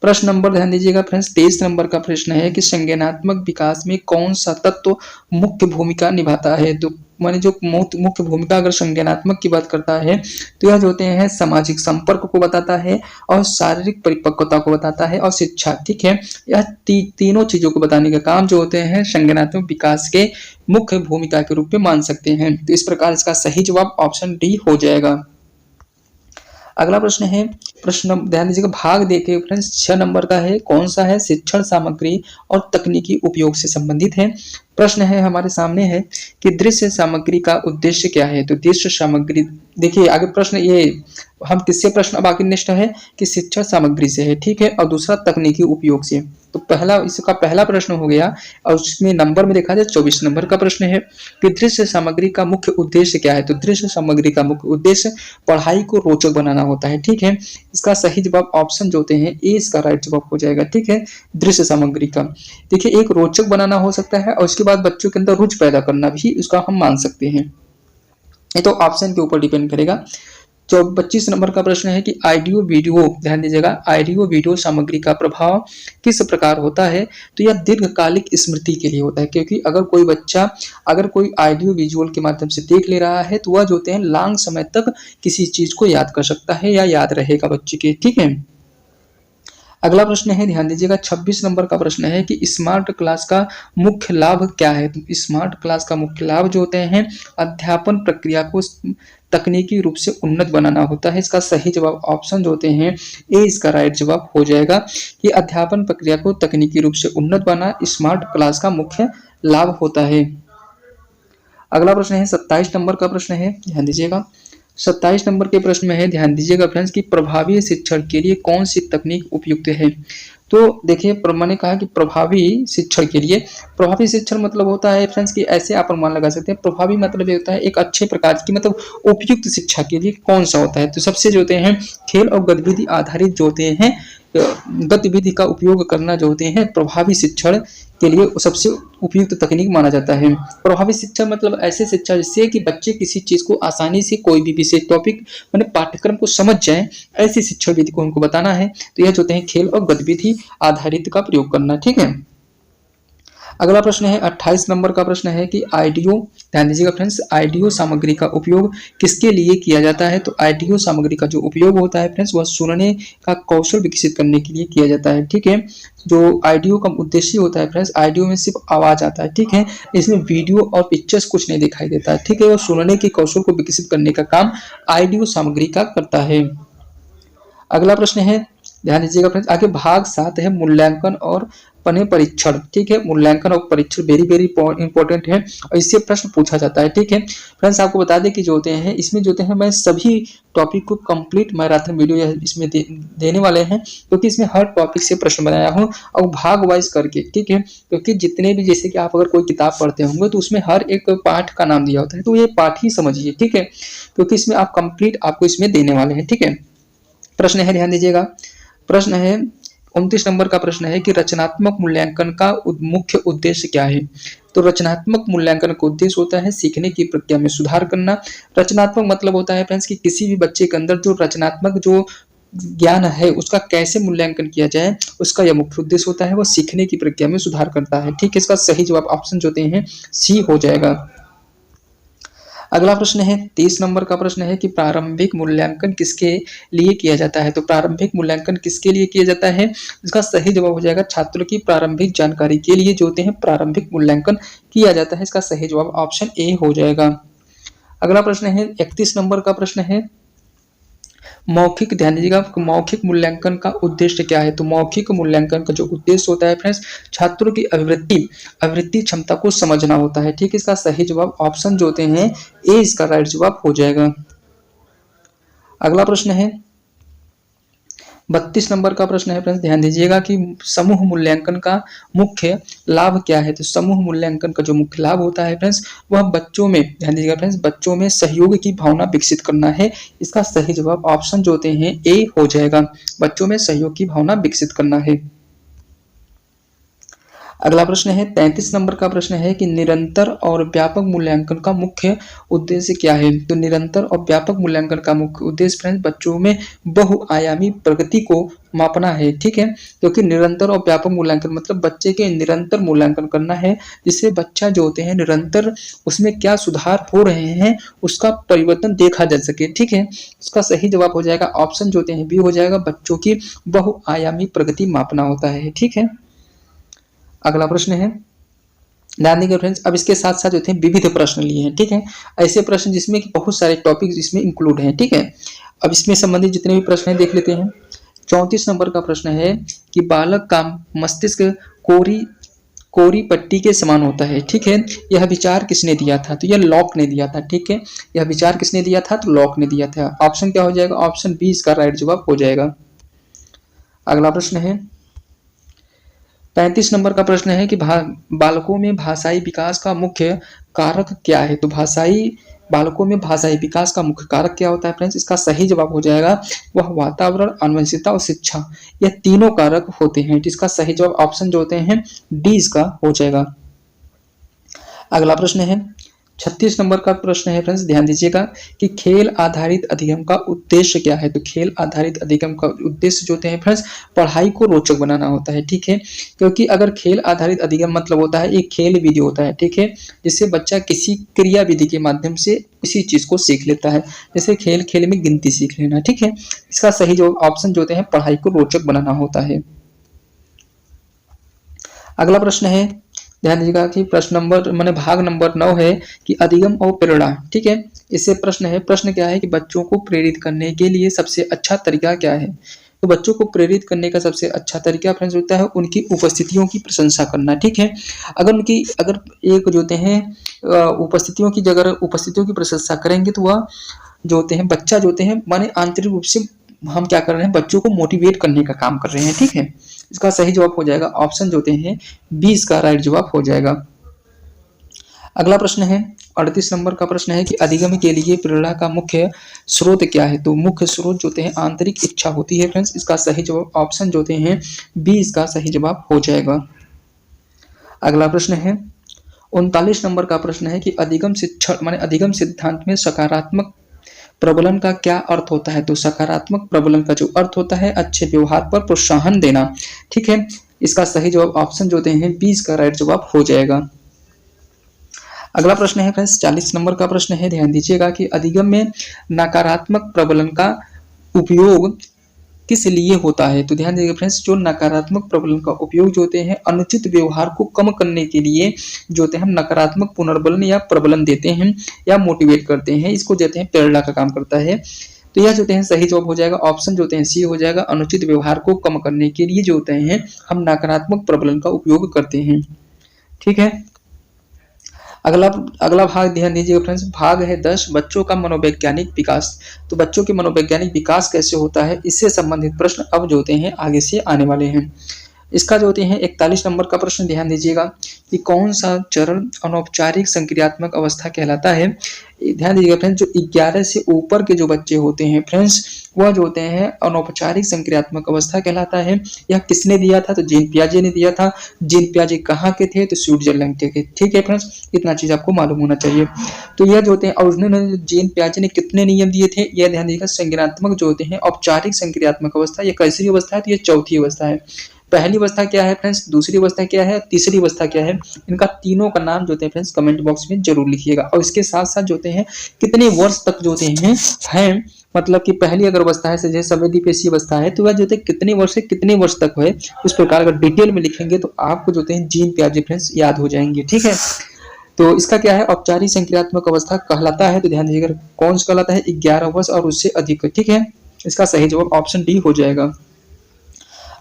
प्रश्न नंबर, ध्यान दीजिएगा फ्रेंड्स 23 नंबर का प्रश्न है कि संज्ञानात्मक विकास में कौन सा तत्व मुख्य भूमिका निभाता है। तो माने जो मुख्य भूमिका अगर संज्ञानात्मक की बात करता है तो यह जो होते हैं सामाजिक संपर्क को बताता है और शारीरिक परिपक्वता को बताता है और शिक्षा। ठीक है, यह तीनों चीजों को बताने का काम जो होते हैं संज्ञानात्मक विकास के मुख्य भूमिका के रूप में मान सकते हैं। तो इस प्रकार इसका सही जवाब ऑप्शन डी हो जाएगा। अगला प्रश्न है, ध्यान दीजिएगा, भाग देखे फ्रेंड्स 6 नंबर का है, कौन सा है, शिक्षण सामग्री और तकनीकी उपयोग से संबंधित है। प्रश्न है हमारे सामने है कि दृश्य सामग्री का उद्देश्य क्या है। तो दृश्य सामग्री, देखिए आगे प्रश्न ये हम किससे प्रश्न अब आगे नेक्स्ट है कि शिक्षण सामग्री से है, ठीक है, और दूसरा तकनीकी उपयोग से। तो पहला इसका पहला प्रश्न हो गया, और उसमें नंबर में देखा जाए 24 नंबर का प्रश्न है कि दृश्य सामग्री का मुख्य उद्देश्य क्या है। तो दृश्य सामग्री का मुख्य उद्देश्य पढ़ाई को रोचक बनाना होता है, ठीक है। इसका सही जवाब ऑप्शन जो होते हैं ए इसका राइट जवाब हो जाएगा, ठीक है। दृश्य सामग्री का देखिए एक रोचक बनाना हो सकता है, और उसके बाद बच्चों के अंदर रुचि पैदा करना भी इसका हम मान सकते हैं। ये तो ऑप्शन के ऊपर डिपेंड करेगा। जो 25 नंबर का प्रश्न है कि ऑडियो वीडियो, ध्यान दीजिएगा, ऑडियो वीडियो सामग्री का प्रभाव किस प्रकार होता है। तो यह दीर्घकालिक स्मृति के लिए होता है, क्योंकि अगर कोई बच्चा अगर कोई ऑडियो विजुअल के माध्यम से देख ले रहा है तो वह जो होते हैं लंबे समय तक किसी चीज को याद कर सकता है या याद रहेगा बच्चे के, ठीक है। अगला प्रश्न है, ध्यान दीजिएगा, 26 नंबर का प्रश्न है कि स्मार्ट क्लास का मुख्य लाभ क्या है। तो स्मार्ट क्लास का मुख्य लाभ जो होते हैं अध्यापन प्रक्रिया को तकनीकी रूप से उन्नत बनाना होता है। इसका सही जवाब ऑप्शन जो होते हैं ए इसका राइट जवाब हो जाएगा कि अध्यापन प्रक्रिया को तकनीकी रूप से उन्नत बनाना स्मार्ट क्लास का मुख्य लाभ होता है। अगला प्रश्न है 27 नंबर का प्रश्न है, ध्यान दीजिएगा, 27 नंबर के प्रश्न में है, ध्यान दीजिएगा फ्रेंड्स, कि प्रभावी शिक्षण के लिए कौन सी तकनीक उपयुक्त है। तो देखिए मैंने कहा कि प्रभावी शिक्षण के लिए, प्रभावी शिक्षण मतलब होता है फ्रेंड्स कि ऐसे आप अनुमान लगा सकते हैं, प्रभावी मतलब ये होता है एक अच्छे प्रकार की, मतलब उपयुक्त शिक्षा के लिए कौन सा होता है। तो सबसे जो होते हैं खेल और गतिविधि आधारित जो होते हैं गतिविधि का उपयोग करना जो होते हैं प्रभावी शिक्षण के लिए सबसे उपयुक्त तकनीक माना जाता है। प्रभावी शिक्षा मतलब ऐसे शिक्षा जिससे कि बच्चे किसी चीज को आसानी से कोई भी विषय टॉपिक मैंने पाठ्यक्रम को समझ जाए, ऐसी शिक्षा विधि को उनको बताना है। तो यह जो होते हैं खेल और गतिविधि आधारित का प्रयोग करना, ठीक है। अगला प्रश्न है 28 नंबर का प्रश्न है कि ऑडियो, ध्यान दीजिएगा फ्रेंड्स, ऑडियो सामग्री का उपयोग किसके लिए किया जाता है। तो ऑडियो सामग्री का जो उपयोग होता है फ्रेंड्स वह सुनने का कौशल विकसित करने के लिए किया जाता है, ठीक है। जो ऑडियो का उद्देश्य होता है फ्रेंड्स, ऑडियो में सिर्फ आवाज आता है, ठीक है, इसमें वीडियो और पिक्चर्स कुछ नहीं दिखाई देता है, ठीक है। वो सुनने के कौशल को विकसित करने का काम ऑडियो सामग्री का करता है। अगला प्रश्न है, ध्यान दीजिएगा फ्रेंड्स, आगे भाग 7 है मूल्यांकन और पने परीक्षण, ठीक है। मूल्यांकन और परीक्षण वेरी वेरी इंपॉर्टेंट है और इससे प्रश्न पूछा जाता है, ठीक है। फ्रेंड्स आपको बता दें कि जो होते हैं इसमें जो होते हैं मैं सभी टॉपिक को कंप्लीट मैराथन वीडियो इसमें देने वाले हैं, क्योंकि इसमें हर टॉपिक से प्रश्न बनाया हूँ और भाग वाइज करके, ठीक है। क्योंकि जितने भी, जैसे कि आप अगर कोई किताब पढ़ते होंगे तो उसमें हर एक पाठ का नाम दिया होता है, तो ये पाठ ही समझिए, ठीक है, क्योंकि इसमें आप कंप्लीट आपको इसमें देने वाले हैं, ठीक है। प्रश्न है, ध्यान दीजिएगा, प्रश्न है 29 नंबर का प्रश्न है कि रचनात्मक मूल्यांकन का मुख्य उद्देश्य क्या है। तो रचनात्मक मूल्यांकन का उद्देश्य होता है सीखने की प्रक्रिया में सुधार करना। रचनात्मक मतलब होता है फ्रेंड्स कि किसी भी बच्चे के अंदर जो रचनात्मक जो ज्ञान है उसका कैसे मूल्यांकन किया जाए, उसका यह मुख्य उद्देश्य होता है, वो सीखने की प्रक्रिया में सुधार करता है, ठीक है। इसका सही जवाब ऑप्शन जो होते हैं सी हो जाएगा। अगला प्रश्न है 30 नंबर का प्रश्न है कि प्रारंभिक मूल्यांकन किसके लिए किया जाता है। तो प्रारंभिक मूल्यांकन किसके लिए किया जाता है, इसका सही जवाब हो जाएगा छात्रों की प्रारंभिक जानकारी के लिए जो होते हैं प्रारंभिक मूल्यांकन किया जाता है। इसका सही जवाब ऑप्शन ए हो जाएगा। अगला प्रश्न है 31 नंबर का प्रश्न है मौखिक, ध्यान दीजिएगा, मौखिक मूल्यांकन का उद्देश्य क्या है। तो मौखिक मूल्यांकन का जो उद्देश्य होता है फ्रेंड्स छात्रों की अभिवृत्ति क्षमता को समझना होता है, ठीक है। इसका सही जवाब ऑप्शन जो होते हैं ए इसका राइट जवाब हो जाएगा। अगला प्रश्न है 32 नंबर का प्रश्न है फ्रेंड्स, ध्यान दीजिएगा कि समूह मूल्यांकन का मुख्य लाभ क्या है। तो समूह मूल्यांकन का जो मुख्य लाभ होता है फ्रेंड्स वह बच्चों में, ध्यान दीजिएगा फ्रेंड्स, बच्चों में सहयोग की भावना विकसित करना है। इसका सही जवाब ऑप्शन जो होते हैं ए हो जाएगा, बच्चों में सहयोग की भावना विकसित करना है। अगला प्रश्न है 33 नंबर का प्रश्न है कि निरंतर और व्यापक मूल्यांकन का मुख्य उद्देश्य क्या है। तो निरंतर और व्यापक मूल्यांकन का मुख्य उद्देश्य फ्रेंड्स बच्चों में बहुआयामी प्रगति को मापना है, ठीक है। क्योंकि निरंतर और व्यापक मूल्यांकन मतलब बच्चे के निरंतर मूल्यांकन करना है, जिससे बच्चा जो होते हैं निरंतर उसमें क्या सुधार हो रहे हैं उसका परिवर्तन देखा जा सके, ठीक है। इसका सही जवाब हो जाएगा ऑप्शन जो होते हैं बी हो जाएगा, बच्चों की बहुआयामी प्रगति मापना होता है, ठीक है। अगला प्रश्न है ध्यान देंगे फ्रेंड्स। अब इसके साथ साथ जो थे विविध प्रश्न लिए हैं, ठीक है, ऐसे प्रश्न जिसमें कि बहुत सारे टॉपिक इसमें इंक्लूड हैं, ठीक है। अब इसमें संबंधित जितने भी प्रश्न हैं देख लेते हैं। 34 नंबर का प्रश्न है कि बालक का मस्तिष्क कोरी कोरी पट्टी के समान होता है, ठीक है, यह विचार किसने दिया था? तो यह लॉक ने दिया था, ठीक है, यह विचार किसने दिया था? तो लॉक ने दिया था। ऑप्शन क्या हो जाएगा? ऑप्शन बी इसका राइट जवाब हो जाएगा। अगला प्रश्न है 35 नंबर का प्रश्न है कि बालकों में भाषाई विकास का मुख्य कारक क्या है? तो बालकों में भाषाई विकास का मुख्य कारक क्या होता है फ्रेंड्स? इसका सही जवाब हो जाएगा वह वातावरण, आनुवंशिकता और शिक्षा, यह तीनों कारक होते हैं, जिसका सही जवाब ऑप्शन जो होते हैं डी इसका हो जाएगा। अगला प्रश्न है 36 नंबर का प्रश्न है फ्रेंड्स, ध्यान दीजिएगा कि खेल आधारित अधिगम का उद्देश्य क्या है? तो खेल आधारित अधिगम का उद्देश्य जो होते हैं फ्रेंड्स पढ़ाई को रोचक बनाना होता है, ठीक है, क्योंकि अगर खेल आधारित अधिगम मतलब होता है एक खेल विधि होता है, ठीक है, जिससे बच्चा किसी क्रिया विधि के माध्यम से उसी चीज को सीख लेता है, जैसे खेल खेल में गिनती सीख लेना, ठीक है। इसका सही जो ऑप्शन जो होते हैं पढ़ाई को रोचक बनाना होता है। अगला प्रश्न है, ध्यान दीजिएगा कि प्रश्न नंबर माने भाग नंबर 9 है कि अधिगम और प्रेरणा, ठीक है। इससे प्रश्न है, प्रश्न क्या है कि बच्चों को प्रेरित करने के लिए सबसे अच्छा तरीका क्या है? तो बच्चों को प्रेरित करने का सबसे अच्छा तरीका फ्रेंड्स होता है उनकी उपस्थितियों की प्रशंसा करना, ठीक है। अगर एक जो होते हैं उपस्थितियों की जगह उपस्थितियों की प्रशंसा करेंगे तो वह जो होते हैं बच्चा जो होते हैं माने आंतरिक रूप से हम क्या कर रहे हैं बच्चों को मोटिवेट करने का काम कर रहे हैं, ठीक है। इसका सही जवाब हो जाएगा ऑप्शन जो होते हैं बी इसका राइट जवाब हो जाएगा। अगला प्रश्न है 38 नंबर का प्रश्न है कि अधिगम के लिए प्रेरणा का मुख्य स्रोत क्या है? तो मुख्य स्रोत जो होते हैं आंतरिक इच्छा होती है फ्रेंड्स। इसका सही जवाब ऑप्शन जो होते हैं बी इसका सही जवाब हो जाएगा। अगला प्रश्न है 39 नंबर का प्रश्न है कि अधिगम शिक्षण माने अधिगम सिद्धांत में सकारात्मक प्रबलन का क्या अर्थ होता है? तो सकारात्मक प्रबलन का जो अर्थ होता है अच्छे व्यवहार पर प्रोत्साहन देना, ठीक है। इसका सही जवाब ऑप्शन जो होते हैं बी इसका राइट जवाब हो जाएगा। अगला प्रश्न है फ्रेंड्स 40 नंबर का प्रश्न है, ध्यान दीजिएगा कि अधिगम में नकारात्मक प्रबलन का उपयोग किस लिए होता है? तो ध्यान दीजिएगा फ्रेंड्स जो नकारात्मक प्रबलन का उपयोग जो होते हैं अनुचित व्यवहार को कम करने के लिए जो होते हैं हम नकारात्मक पुनर्बलन या प्रबलन देते हैं या मोटिवेट करते हैं, इसको देते हैं प्रेरणा का काम करता है। तो यह जो होते हैं सही जवाब हो जाएगा ऑप्शन जो होते हैं सी हो जाएगा, अनुचित व्यवहार को कम करने के लिए जो होते हैं हम नकारात्मक प्रबलन का उपयोग करते हैं, ठीक है। अगला अगला भाग ध्यान दीजिएगा फ्रेंड्स, भाग है 10 बच्चों का मनोवैज्ञानिक विकास। तो बच्चों के मनोवैज्ञानिक विकास कैसे होता है इससे संबंधित प्रश्न अब जो होते हैं आगे से आने वाले हैं। इसका जो होते हैं 41 नंबर का प्रश्न ध्यान दीजिएगा कि कौन सा चरण अनौपचारिक संक्रियात्मक अवस्था कहलाता है? ध्यान दीजिएगा फ्रेंड्स जो 11 से ऊपर के जो बच्चे होते हैं फ्रेंड्स वह जो होते हैं अनौपचारिक संक्रियात्मक अवस्था कहलाता है। यह किसने दिया था? तो जीन पियाजे ने दिया था। जीन पियाजे कहाँ के थे? तो स्विट्जरलैंड के, ठीक है फ्रेंड्स, इतना चीज आपको मालूम होना चाहिए। तो यह जो होते हैं ओरिजिनल जीन पियाजे ने कितने नियम दिए थे? यह ध्यान दीजिएगा संज्ञानात्मक जो होते हैं औपचारिक संक्रियात्मक अवस्था, यह कैसी अवस्था है? तो यह चौथी अवस्था है। पहली अवस्था क्या है फ्रेंड्स, दूसरी अवस्था क्या है, तीसरी अवस्था क्या है? इनका तीनों का नाम जो होते हैं फ्रेंड्स कमेंट बॉक्स में जरूर लिखिएगा। और इसके साथ साथ जो होते हैं कितने वर्ष तक जो होते हैं मतलब कि पहली अगर अवस्था है जैसे संवेदीपेशी अवस्था है तो वह जो होते हैं कितने वर्ष से कितने वर्ष तक है उस प्रकार अगर डिटेल में लिखेंगे तो आपको जो होते हैं जीन पियाजे फ्रेंड्स याद हो जाएंगे, ठीक है। तो इसका क्या है औपचारिक संक्रियात्मक अवस्था कहलाता है। तो ध्यान दीजिएगा कौन सा कहलाता है 11 वर्ष और उससे अधिक, ठीक है। इसका सही जवाब ऑप्शन डी हो जाएगा।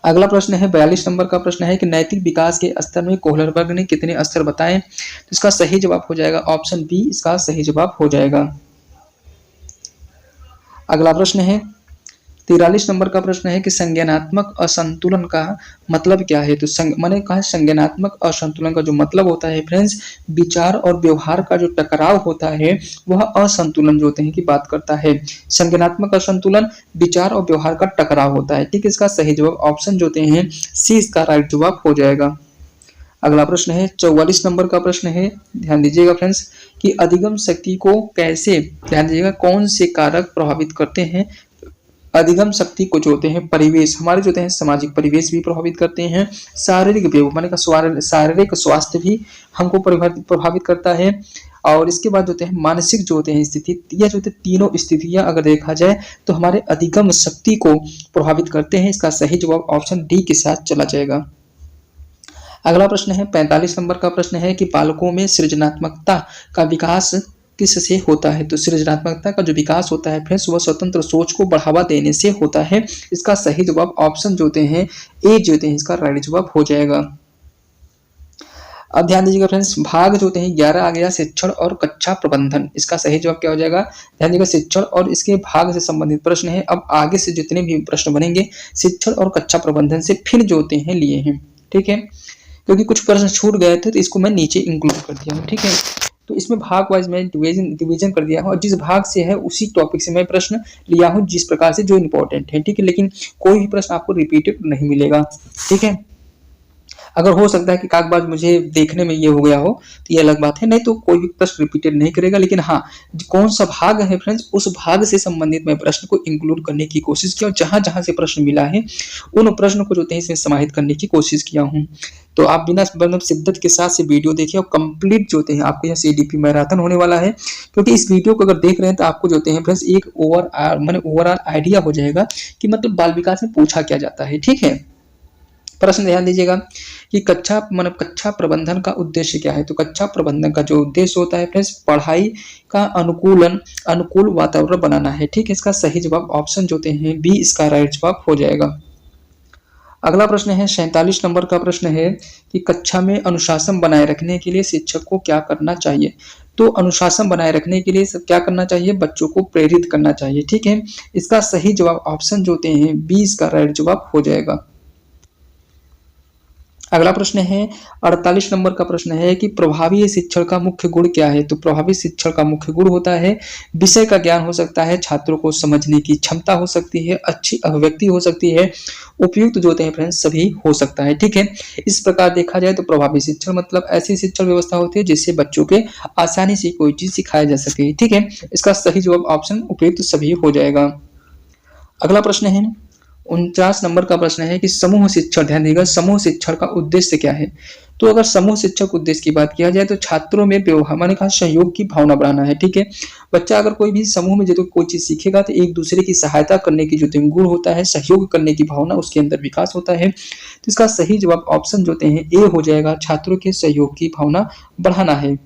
अगला प्रश्न है 42 नंबर का प्रश्न है कि नैतिक विकास के स्तर में कोहलरबर्ग ने कितने स्तर बताए? तो इसका सही जवाब हो जाएगा ऑप्शन बी इसका सही जवाब हो जाएगा। अगला प्रश्न है 43 नंबर का प्रश्न है कि संज्ञानात्मक असंतुलन का मतलब क्या है? तो मैंने कहा संज्ञानात्मक असंतुलन का जो मतलब होता है फ्रेंड्स विचार और व्यवहार का जो टकराव होता है वह असंतुलन जो होते हैं की बात करता है। संज्ञानात्मक असंतुलन विचार और व्यवहार का टकराव होता है, ठीक है। इसका सही जवाब ऑप्शन जो होते हैं सी इसका राइट जवाब हो जाएगा। अगला प्रश्न है 44 नंबर का प्रश्न है, ध्यान दीजिएगा फ्रेंड्स कि अधिगम शक्ति को कैसे, ध्यान दीजिएगा कौन से कारक प्रभावित करते हैं? अधिगम शक्ति को जो होते हैं परिवेश, हमारे जो होते हैं सामाजिक परिवेश भी प्रभावित करते हैं, शारीरिक माने का शारीरिक स्वास्थ्य भी हमको प्रभावित करता है, और इसके बाद जो होते हैं मानसिक जो होते हैं स्थिति, यह जो होते हैं तीनों स्थितियां अगर देखा जाए तो हमारे अधिगम शक्ति को प्रभावित करते हैं। इसका सही जवाब ऑप्शन डी के साथ चला जाएगा। अगला प्रश्न है 45 नंबर का प्रश्न है कि बालकों में सृजनात्मकता का विकास किससे होता है। तो सृजनात्मकता का जो विकास होता है फ्रेंड्स वह स्वतंत्र सोच को बढ़ावा देने से होता है। इसका सही जवाब ऑप्शन जो होते हैं ए जो होते हैं इसका राइट जवाब हो जाएगा। अब ध्यान दीजिएगा फ्रेंड्स, भाग जो होते हैं 11 आ गया शिक्षण और कक्षा प्रबंधन। इसका सही जवाब क्या हो जाएगा, ध्यान दीजिएगा शिक्षण और इसके भाग से संबंधित प्रश्न है। अब आगे से जितने भी प्रश्न बनेंगे शिक्षण और कक्षा प्रबंधन से फिर जो होते हैं लिए हैं, ठीक है, क्योंकि कुछ प्रश्न छूट गए थे तो इसको मैं नीचे इंक्लूड कर दिया हूँ, ठीक है। तो इसमें भाग वाइज मैं डिवीजन कर दिया हूँ और जिस भाग से है उसी टॉपिक से मैं प्रश्न लिया हूँ जिस प्रकार से जो इंपॉर्टेंट है, ठीक है। लेकिन कोई भी प्रश्न आपको रिपीटेड नहीं मिलेगा, ठीक है। अगर हो सकता है कि काक बार मुझे देखने में ये हो गया हो तो ये अलग बात है, नहीं तो कोई भी प्रश्न रिपीटेड नहीं करेगा। लेकिन हाँ, कौन सा भाग है फ्रेंड्स उस भाग से संबंधित मैं प्रश्न को इंक्लूड करने की कोशिश किया और जहां जहां से प्रश्न मिला है उन प्रश्न को जो है इसमें समाहित करने की कोशिश किया हूँ। तो आप बिना मतलब शिद्दत के साथ से वीडियो देखिए और कंप्लीट जो होते हैं आपके यहाँ CDP मैराथन होने वाला है। क्योंकि इस वीडियो को अगर देख रहे हैं तो आपको जो होते हैं फ्रेंड्स एक ओवरऑल आइडिया हो जाएगा कि मतलब बाल विकास में पूछा क्या जाता है, ठीक है। प्रश्न ध्यान दीजिएगा कि कक्षा प्रबंधन का उद्देश्य क्या है। तो कक्षा प्रबंधन का जो उद्देश्य होता है फ्रेंड्स पढ़ाई का अनुकूल वातावरण बनाना है, ठीक है। इसका सही जवाब ऑप्शन जो होते हैं बी इसका राइट जवाब हो जाएगा। अगला प्रश्न है 47 नंबर का प्रश्न है कि कक्षा में अनुशासन बनाए रखने के लिए शिक्षक को क्या करना चाहिए। तो अनुशासन बनाए रखने के लिए सब क्या करना चाहिए, बच्चों को प्रेरित करना चाहिए, ठीक है। इसका सही जवाब ऑप्शन जो होते हैं बी इसका राइट जवाब हो जाएगा। अगला प्रश्न है 48 नंबर का प्रश्न है कि प्रभावी शिक्षण का मुख्य गुण क्या है। तो प्रभावी शिक्षण का मुख्य गुण होता है विषय का ज्ञान हो सकता है, छात्रों को समझने की क्षमता हो सकती है, अच्छी अभिव्यक्ति हो सकती है, उपयुक्त जो होते हैं फ्रेंड्स सभी हो सकता है, ठीक है। इस प्रकार देखा जाए तो प्रभावी शिक्षण मतलब ऐसी शिक्षण व्यवस्था होती है जिससे बच्चों के आसानी से कोई चीज सिखाया जा सके, ठीक है। इसका सही जवाब ऑप्शन उपयुक्त सभी हो जाएगा। अगला प्रश्न है 49 नंबर का प्रश्न है कि समूह शिक्षण, ध्यान दीजिएगा समूह शिक्षण का उद्देश्य क्या है। तो अगर समूह शिक्षक उद्देश्य की बात किया जाए तो छात्रों में व्यवहार माने कहा सहयोग की भावना बढ़ाना है, ठीक है। बच्चा अगर कोई भी समूह में जो कोई चीज सीखेगा तो एक दूसरे की सहायता करने की जो गुण होता है, सहयोग करने की भावना उसके अंदर विकास होता है। तो इसका सही जवाब ऑप्शन जो होते हैं ए हो जाएगा, छात्रों के सहयोग की भावना बढ़ाना है।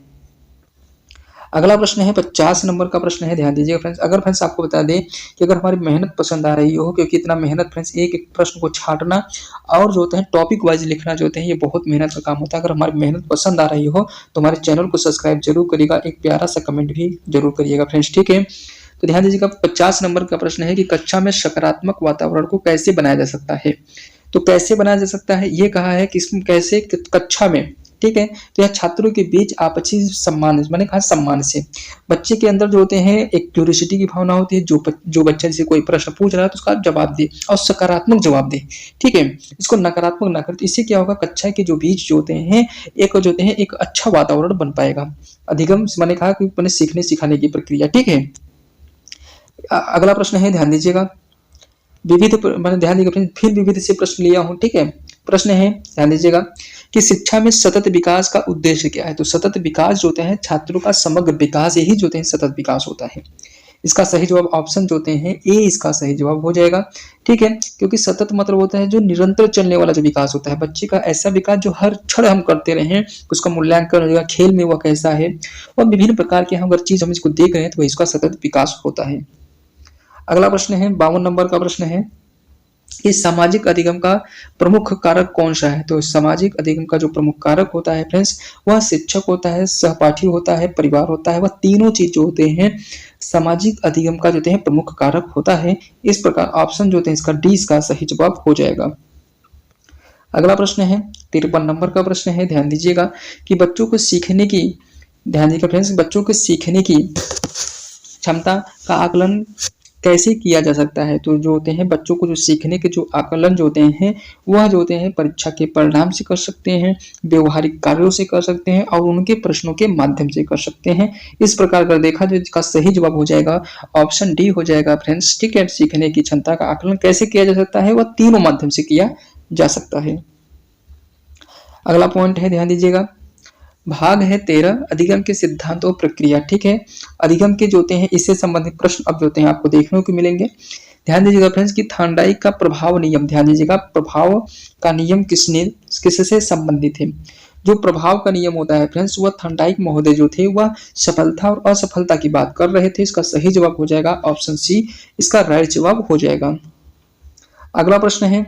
अगला प्रश्न है 50 नंबर का प्रश्न है, ध्यान दीजिएगा फ्रेंड्स। अगर फ्रेंड्स आपको बता दें कि अगर हमारी मेहनत पसंद आ रही हो, क्योंकि इतना मेहनत फ्रेंड्स एक एक प्रश्न को छांटना और जो होता है टॉपिक वाइज लिखना जो होते हैं ये बहुत मेहनत का काम होता है। अगर हमारी मेहनत पसंद आ रही हो तो हमारे चैनल को सब्सक्राइब जरूर करिएगा, एक प्यारा सा कमेंट भी जरूर करिएगा फ्रेंड्स, ठीक है। तो ध्यान दीजिएगा 50 नंबर का प्रश्न है कि कक्षा में सकारात्मक वातावरण को कैसे बनाया जा सकता है। तो कैसे बनाया जा सकता है ये कहा है कि कैसे कक्षा में, ठीक है। तो यह छात्रों के बीच आपसी सम्मान मैंने कहा सम्मान से बच्चे के अंदर जो होते हैं एक क्यूरियोसिटी की भावना होती है, जो बच्चे से कोई प्रश्न पूछ रहा है तो उसका जवाब दे और सकारात्मक जवाब दे, ठीक है। इसको नकारात्मक ना करे। तो इससे क्या होगा, कक्षा के जो बीच जो होते हैं एक जो होते हैं एक अच्छा वातावरण बन पाएगा। अधिगम मैंने कहा कि मैंने सीखने सिखाने की प्रक्रिया, ठीक है। अगला प्रश्न है, ध्यान दीजिएगा विविध मैंने ध्यान दीजिएगा फिर विविध से प्रश्न लिया हूं, ठीक है। प्रश्न है ध्यान दीजिएगा कि शिक्षा में सतत विकास का उद्देश्य क्या है। तो सतत विकास जो होता है छात्रों का समग्र विकास, यही जो होते हैं सतत विकास होता है। इसका सही जवाब ऑप्शन जो होते हैं ए इसका सही जवाब हो जाएगा, ठीक है। क्योंकि सतत मतलब होता है जो निरंतर चलने वाला जो विकास होता है, बच्चे का ऐसा विकास जो हर क्षण हम करते रहे, उसका मूल्यांकन हो जाएगा, खेल में वह कैसा है और विभिन्न प्रकार के अगर चीज हम इसको देख रहे हैं तो वह इसका सतत विकास होता है। अगला प्रश्न है 52 नंबर का प्रश्न है कि सामाजिक अधिगम का प्रमुख कारक कौन सा है। तो सामाजिक अधिगम का जो प्रमुख कारक होता है फ्रेंड्स वह शिक्षक होता है, सहपाठी होता है, परिवार होता है। वह तीनों चीज जो होते हैं सामाजिक अधिगम का जो होते हैं प्रमुख कारक होता है। इस प्रकार ऑप्शन जो होते हैं इसका डी इसका सही जवाब हो जाएगा। अगला प्रश्न है 53 नंबर का प्रश्न है, ध्यान दीजिएगा कि बच्चों को सीखने की, ध्यान दीजिएगा फ्रेंड्स बच्चों को सीखने की क्षमता का आकलन कैसे किया जा सकता है। तो जो होते हैं बच्चों को जो सीखने के जो आकलन जो होते हैं वह जो होते हैं परीक्षा के परिणाम से कर सकते हैं, व्यवहारिक कार्यों से कर सकते हैं और उनके प्रश्नों के माध्यम से कर सकते हैं। इस प्रकार का देखा जो इसका सही जवाब हो जाएगा ऑप्शन डी हो जाएगा फ्रेंड्स, ठीक है। सीखने की क्षमता का आकलन कैसे किया जा सकता है, वह तीनों माध्यम से किया जा सकता है। अगला पॉइंट है, ध्यान दीजिएगा भाग है 13 अधिगम के सिद्धांत और प्रक्रिया, ठीक है। अधिगम के जो होते हैं इससे संबंधित प्रश्न अब जो होते हैं आपको देखने को मिलेंगे। ध्यान दीजिएगा फ्रेंड्स कि थॉर्नडाइक का प्रभाव नियम, ध्यान दीजिएगा प्रभाव का नियम किससे संबंधित है। जो प्रभाव का नियम होता है फ्रेंड्स, वह थॉर्नडाइक महोदय जो थे वह सफलता और असफलता की बात कर रहे थे। इसका सही जवाब हो जाएगा ऑप्शन सी, इसका राइट जवाब हो जाएगा। अगला प्रश्न है,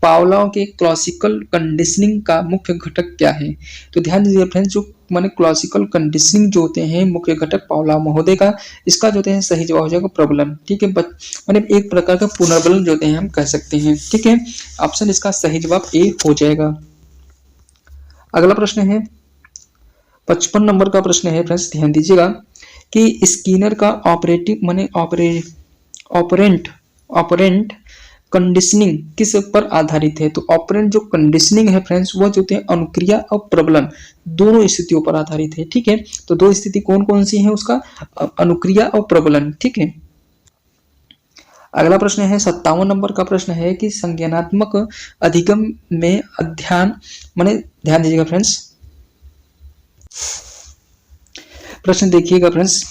पावलोव के क्लासिकल कंडीशनिंग का मुख्य घटक क्या है। तो ध्यान दीजिए फ्रेंड्स, जो माने क्लासिकल कंडीशनिंग जो होते हैं मुख्य घटक पावलोव महोदय का, इसका जो होते हैं सही जवाब हो जाएगा प्रबलन। ठीक है, माने एक प्रकार का पुनर्बलन जो होते हैं हम कह सकते हैं। ठीक है, ऑप्शन इसका सही जवाब ए हो जाएगा। अगला प्रश्न है 55 नंबर का प्रश्न है फ्रेंड्स, ध्यान दीजिएगा कि स्किनर का ऑपरेटिव माने ऑपरेंट कंडीशनिंग किस पर आधारित है। तो ऑपरेंट जो कंडीशनिंग है फ्रेंड्स, वो जो होते हैं अनुक्रिया और प्रबलन दोनों स्थितियों पर आधारित है। ठीक है, तो दो स्थिति कौन कौन सी है उसका, अनुक्रिया और प्रबलन। ठीक है, अगला प्रश्न है 57 नंबर का प्रश्न है कि संज्ञानात्मक अधिगम में अध्ययन माने, ध्यान दीजिएगा फ्रेंड्स, प्रश्न देखिएगा फ्रेंड्स,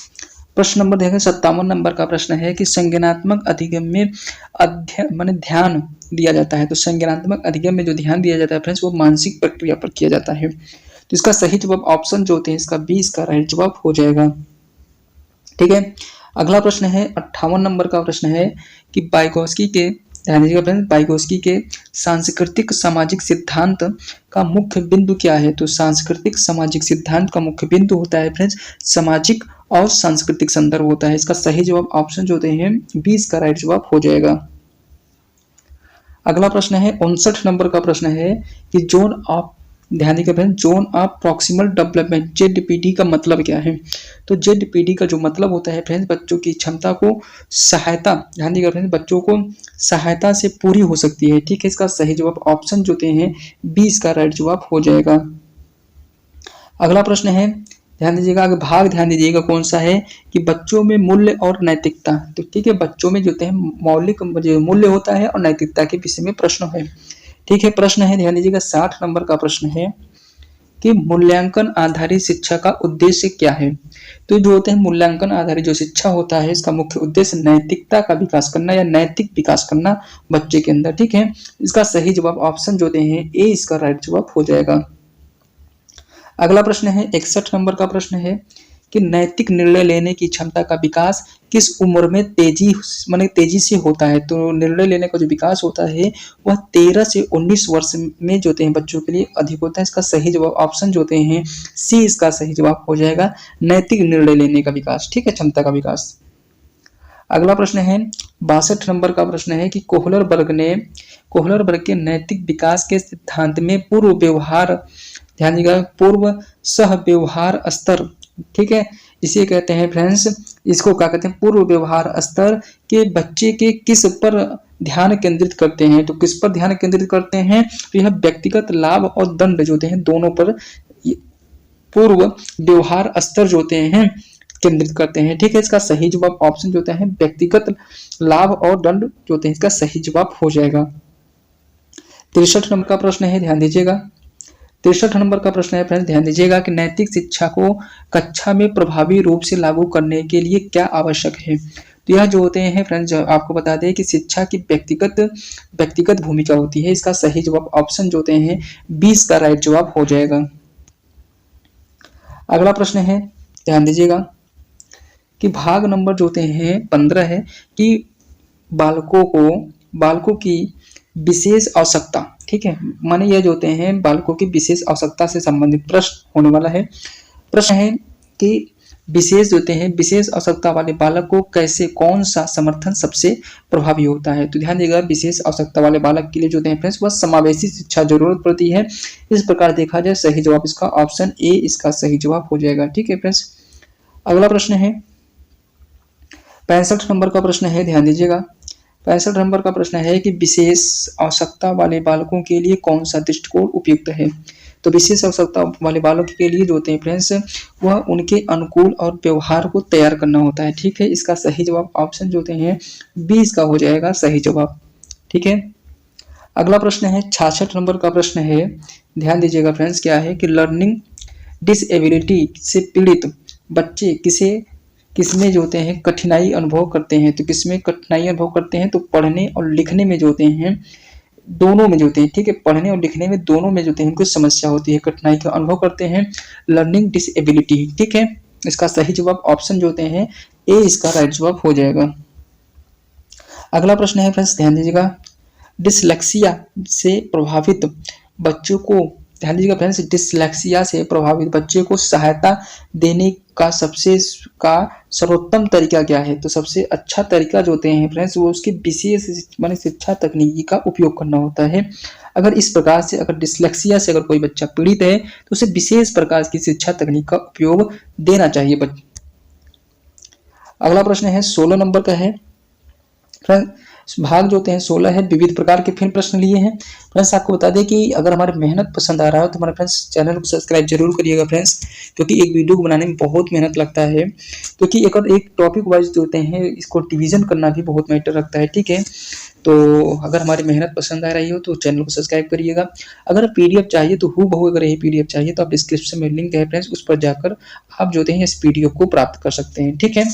प्रश्न नंबर देखें 57 नंबर का प्रश्न है कि संज्ञानात्मक अधिगम में अध्ययन माने ध्यान दिया जाता है। तो संज्ञानात्मक अधिगम में जो ध्यान दिया जाता है फ्रेंड्स, वो मानसिक प्रक्रिया पर किया जाता है। तो इसका सही जवाब ऑप्शन जो होते हैं इसका 20 का राइट जवाब हो जाएगा। ठीक है, अगला प्रश्न है 58 नंबर का प्रश्न है कि वाइगोत्स्की के, ध्यान दीजिएगा फ्रेंड्स, वाइगोत्स्की के सांस्कृतिक सामाजिक सिद्धांत का मुख्य बिंदु क्या है। तो सांस्कृतिक सामाजिक सिद्धांत का मुख्य बिंदु होता है फ्रेंड्स सामाजिक और सांस्कृतिक संदर्भ होता है। इसका सही जवाब ऑप्शन जो होते हैं 20 का राइट जवाब हो जाएगा। अगला प्रश्न है 59 नंबर का प्रश्न है कि जोन ऑफ, ध्यान दीजिएगा friends, zone of proximal development ZPD का मतलब क्या है। तो जेडपीडी का जो मतलब होता है फ्रेंड्स, बच्चों की क्षमता को सहायता, ध्यान दीजिएगा फ्रेंड्स, बच्चों को सहायता से पूरी हो सकती है। ठीक है, इसका सही जवाब ऑप्शन जो होते हैं 20 का राइट जवाब हो जाएगा। अगला प्रश्न है, ध्यान दीजिएगा, आगे भाग ध्यान दीजिएगा कौन सा है कि बच्चों में मूल्य और नैतिकता। तो ठीक है, बच्चों में जो होते हैं मौलिक जो मूल्य होता है और नैतिकता के विषय में प्रश्न है। ठीक है, प्रश्न है, ध्यान दीजिएगा 60 नंबर का प्रश्न है कि मूल्यांकन आधारित शिक्षा का उद्देश्य क्या है। तो जो होते हैं मूल्यांकन आधारित जो शिक्षा होता है, इसका मुख्य उद्देश्य नैतिकता का विकास करना या नैतिक विकास करना बच्चे के अंदर। ठीक है, इसका सही जवाब ऑप्शन जो होते हैं ए, इसका राइट जवाब हो जाएगा। अगला प्रश्न है 61 नंबर का प्रश्न है कि नैतिक निर्णय लेने की क्षमता का विकास किस उम्र में तेजी से होता है। तो निर्णय लेने का जो विकास होता है वह 13 से 19 वर्ष में जो होते हैं बच्चों के लिए अधिक होता है। इसका सही जवाब ऑप्शन जो होते हैं सी, इसका सही जवाब हो जाएगा नैतिक निर्णय लेने का विकास। ठीक है, क्षमता का विकास। अगला प्रश्न है 62 नंबर का प्रश्न है कि कोहलर वर्ग के नैतिक विकास के सिद्धांत में पूर्व व्यवहार, ध्यान दीजिएगा, पूर्व सह व्यवहार स्तर, ठीक है, इसे कहते हैं फ्रेंड्स, इसको क्या कहते हैं, पूर्व व्यवहार स्तर के बच्चे के किस पर ध्यान केंद्रित करते हैं। तो किस पर ध्यान केंद्रित करते हैं, तो यह व्यक्तिगत लाभ और दंड जो होते हैं दोनों पर पूर्व व्यवहार स्तर जो होते हैं केंद्रित करते हैं। ठीक है, इसका सही जवाब ऑप्शन जो होता है व्यक्तिगत लाभ और दंड जो होते हैं, इसका सही जवाब हो जाएगा। 63 नंबर का प्रश्न है, ध्यान दीजिएगा, 63 नंबर का प्रश्न है फ्रेंड्स, ध्यान दीजिएगा कि नैतिक शिक्षा को कक्षा में प्रभावी रूप से लागू करने के लिए क्या आवश्यक है। तो यह जो होते हैं फ्रेंड्स, आपको बता दें कि शिक्षा की व्यक्तिगत भूमिका होती है। इसका सही जवाब ऑप्शन जो होते हैं 20 का राइट जवाब हो जाएगा। अगला प्रश्न है, ध्यान दीजिएगा कि भाग नंबर जो होते हैं 15 है कि बालकों की विशेष आवश्यकता, ठीक है, माने यह जो होते हैं बालकों की विशेष आवश्यकता से संबंधित प्रश्न होने वाला है। प्रश्न है कि विशेष होते हैं विशेष आवश्यकता वाले बालक को कैसे, कौन सा समर्थन सबसे प्रभावी होता है। तो ध्यान दीजिएगा, विशेष आवश्यकता वाले बालक के लिए जो होते हैं फ्रेंड्स वह समावेशी शिक्षा जरूरत पड़ती है। इस प्रकार देखा जाए सही जवाब इसका ऑप्शन ए, इसका सही जवाब हो जाएगा। ठीक है फ्रेंड्स, अगला प्रश्न है 65 नंबर का प्रश्न है, ध्यान दीजिएगा, 65 नंबर का प्रश्न है कि विशेष आवश्यकता वाले बालकों के लिए कौन सा दृष्टिकोण उपयुक्त है। तो विशेष आवश्यकता वाले बालकों के लिए जो होते हैं फ्रेंड्स वह उनके अनुकूल और व्यवहार को तैयार करना होता है। ठीक है, इसका सही जवाब ऑप्शन जो होते हैं 20 का हो जाएगा सही जवाब। ठीक है, अगला प्रश्न है 66 नंबर का प्रश्न है, ध्यान दीजिएगा फ्रेंड्स, क्या है कि लर्निंग डिसेबिलिटी से पीड़ित बच्चे किसमें जो होते हैं कठिनाई अनुभव करते हैं, तो किसमें कठिनाई अनुभव करते हैं, तो पढ़ने और लिखने में जो होते हैं, दोनों में जो होते हैं, ठीक है, पढ़ने और लिखने में दोनों में जो होते हैं उनको समस्या होती है, कठिनाई का अनुभव करते हैं, लर्निंग डिसेबिलिटी, ठीक है। इसका सही जवाब ऑप्शन जो होते हैं ए इसका राइट जवाब हो जाएगा। अगला प्रश्न है फ्रेंड्स, ध्यान दीजिएगा, डिसलेक्सिया से प्रभावित बच्चों को, ध्यान दीजिएगा फ्रेंड्स, डिसलेक्सिया से प्रभावित बच्चे को सहायता देने का सर्वोत्तम तरीका क्या है, तो सबसे अच्छा तरीका जो होते हैं फ्रेंड्स वो उसकी विशेष माने शिक्षा तकनीकी का उपयोग करना होता है। अगर इस प्रकार से अगर डिसलेक्सिया से अगर कोई बच्चा पीड़ित है तो उसे विशेष प्रकार की शिक्षा तकनीक का उपयोग देना चाहिए। अगला प्रश्न है 16 नंबर का है फ्रेंड्स, भाग जो होते हैं 16 है, विविध प्रकार के फिर प्रश्न लिए हैं। फ्रेंड्स आपको बता दें कि अगर हमारी मेहनत पसंद आ रहा है तो हमारे फ्रेंड्स चैनल को सब्सक्राइब जरूर करिएगा फ्रेंड्स, क्योंकि एक वीडियो को बनाने में बहुत मेहनत लगता है, क्योंकि एक टॉपिक वाइज जो होते हैं इसको डिवीजन करना भी बहुत मैटर रखता है, ठीक है। तो अगर हमारी मेहनत पसंद आ रही हो तो चैनल को सब्सक्राइब करिएगा। अगर पीडीएफ चाहिए तो हूबहू अगर ये पीडीएफ चाहिए तो आप डिस्क्रिप्शन में लिंक है फ्रेंड्स, उस पर जाकर आप जो होते हैं इस पीडीएफ को प्राप्त कर सकते हैं, ठीक है।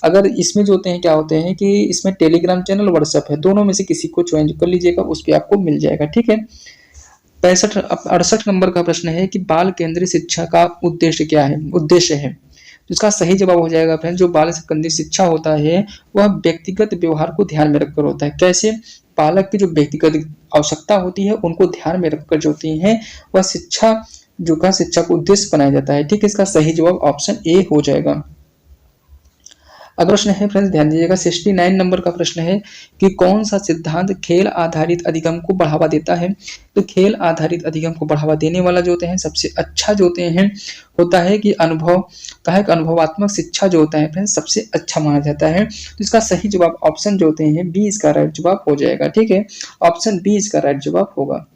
अगर इसमें जो होते हैं क्या होते हैं कि इसमें टेलीग्राम चैनल, व्हाट्सएप है, दोनों में से किसी को ज्वाइन कर लीजिएगा, उस पर आपको मिल जाएगा, ठीक है। 68 नंबर का प्रश्न है कि बाल केंद्रीय शिक्षा का उद्देश्य क्या है, उद्देश्य है, तो इसका सही जवाब हो जाएगा फ्रेंड्स, जो बाल केंद्रीय शिक्षा होता है वह व्यक्तिगत व्यवहार को ध्यान में रखकर होता है। कैसे, बालक की जो व्यक्तिगत आवश्यकता होती है उनको ध्यान में रखकर जो होती है वह शिक्षा का उद्देश्य बनाया जाता है, ठीक है। इसका सही जवाब ऑप्शन ए हो जाएगा। अगला प्रश्न है फ्रेंड्स, ध्यान दीजिएगा, 69 नंबर का प्रश्न है कि कौन सा सिद्धांत खेल आधारित अधिगम को बढ़ावा देता है, तो खेल आधारित अधिगम को बढ़ावा देने वाला जो होते हैं सबसे अच्छा जो होते हैं होता है कि अनुभवात्मक शिक्षा जो होता है फ्रेंड्स सबसे अच्छा माना जाता है। तो इसका सही जवाब ऑप्शन जो होते हैं बी इसका राइट जवाब हो जाएगा, ठीक है, ऑप्शन बी इसका राइट जवाब होगा।